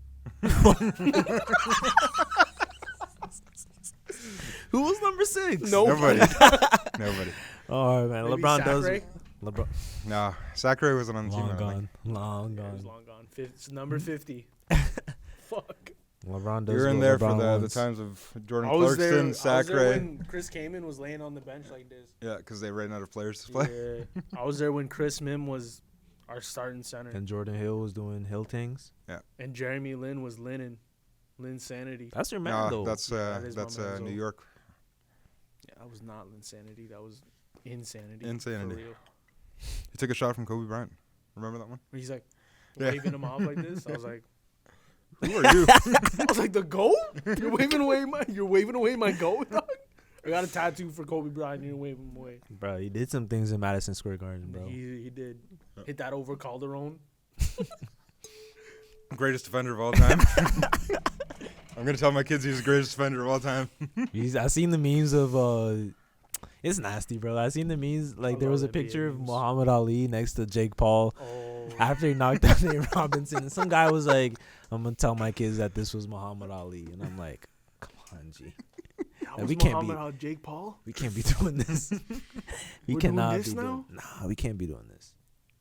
Who was number 6? Nobody. Nobody. Oh man, Maybe LeBron does. Sacre? LeBron No, Sacre wasn't on the team. I long don't think. gone, long Yeah, he was gone. long gone. It's number 50. Fuck. LeBron does. You were in what there LeBron for the wants. times of Jordan I was there Clarkson, Sacre. when Chris Kaman was laying on the bench like this. Yeah, because they ran out of players to play. Yeah. I was there when Chris Mim was our starting center. And Jordan Hill was doing Hill things. And Jeremy Lin was Lin Sanity. That's your man No, though. that's that is my man, New Zo. York. Yeah, that was not Lin Sanity. That was Insanity. Insanity. For real. He took a shot from Kobe Bryant. Remember that one? He's like Yeah. waving him off like this. I was like, Who are you? I was like, the goat? You're waving away my goat, dog? I got a tattoo for Kobe Bryant. You're waving him away. Bro, he did some things in Madison Square Garden, bro. He did hit that over Calderon. Greatest defender of all time. I'm gonna tell my kids he's the greatest defender of all time. I seen the memes of it's nasty, bro. I seen the memes like there love was a NBA picture of memes. Muhammad Ali next to Jake Paul Oh, after he knocked out Nate Robinson. And some guy was like, "I'm gonna tell my kids that this was Muhammad Ali," and I'm like, "Come on, G, that we was can't Muhammad be- Ali, Jake Paul. we can't be doing this. We We're doing cannot this be now? doing. Nah, we can't be doing this.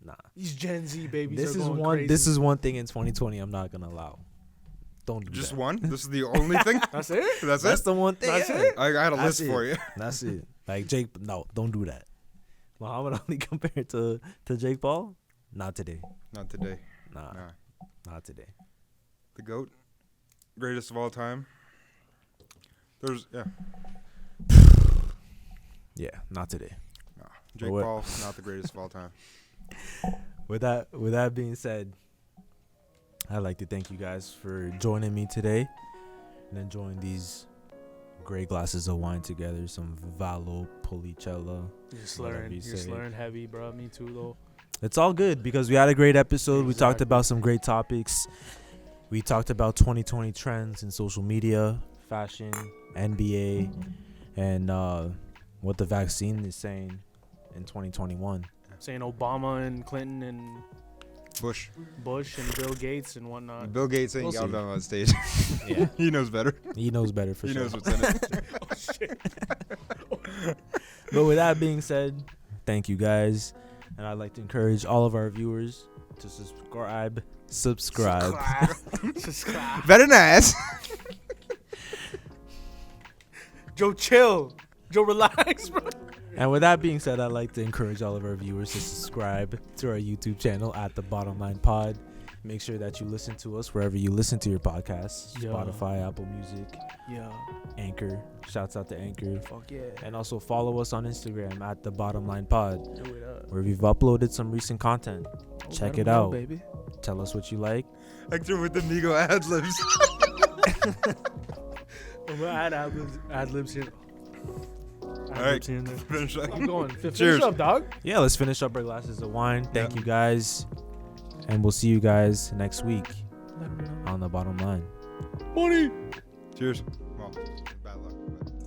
Nah, These Gen Z babies this are is going one. crazy. This is one thing in 2020 I'm not gonna allow. Don't do Just that. one. This is the only thing. That's it. That's That's it. the one thing. That's yeah. it? I had a That's list for you. That's it. Like Jake, no, don't do that. Muhammad Ali compared to Jake Paul, not today. Not today. Nah, Nah. not today. The GOAT, greatest of all time. Yeah, not today. Jake what- Paul, not the greatest of all time. With that being said, I'd like to thank you guys for joining me today and enjoying these great glasses of wine together. Some Valo Policello. You're Whatever slurring. you You're say. slurring heavy, bro. Me too, though. It's all good because we had a great episode. We talked Exactly. about some great topics. We talked about 2020 trends in social media, fashion, NBA, and what the vaccine is saying in 2021. Saying Obama and Clinton and Bush. and Bill Gates and whatnot. Bill Gates ain't We'll got see. them on stage. Yeah. He knows better. He knows better for He sure. knows what's in it. Oh shit. But with that being said, thank you guys, and I'd like to encourage all of our viewers to subscribe. Subscribe. Very nice. Joe, chill. Joe, relax, bro. And with that being said, I'd like to encourage all of our viewers to subscribe to our YouTube channel at The Bottom Line Pod. Make sure that you listen to us wherever you listen to your podcasts. Yeah. Spotify, Apple Music, Yeah. Anchor. Shouts out to Anchor. Fuck yeah. And also follow us on Instagram at The Bottom Line Pod, Do it up. where we've uploaded some recent content. Check it out. baby. Tell us what you like. Hector with the Migo ad libs. I'm gonna add ad-libs here. All right. Here and there. Finish up. Keep going. Finish Cheers. up, dog. Yeah, let's finish up our glasses of wine. Thank Yeah. you guys. And we'll see you guys next week Let 'em know. on The Bottom Line. Money. Cheers. Well, bad luck. But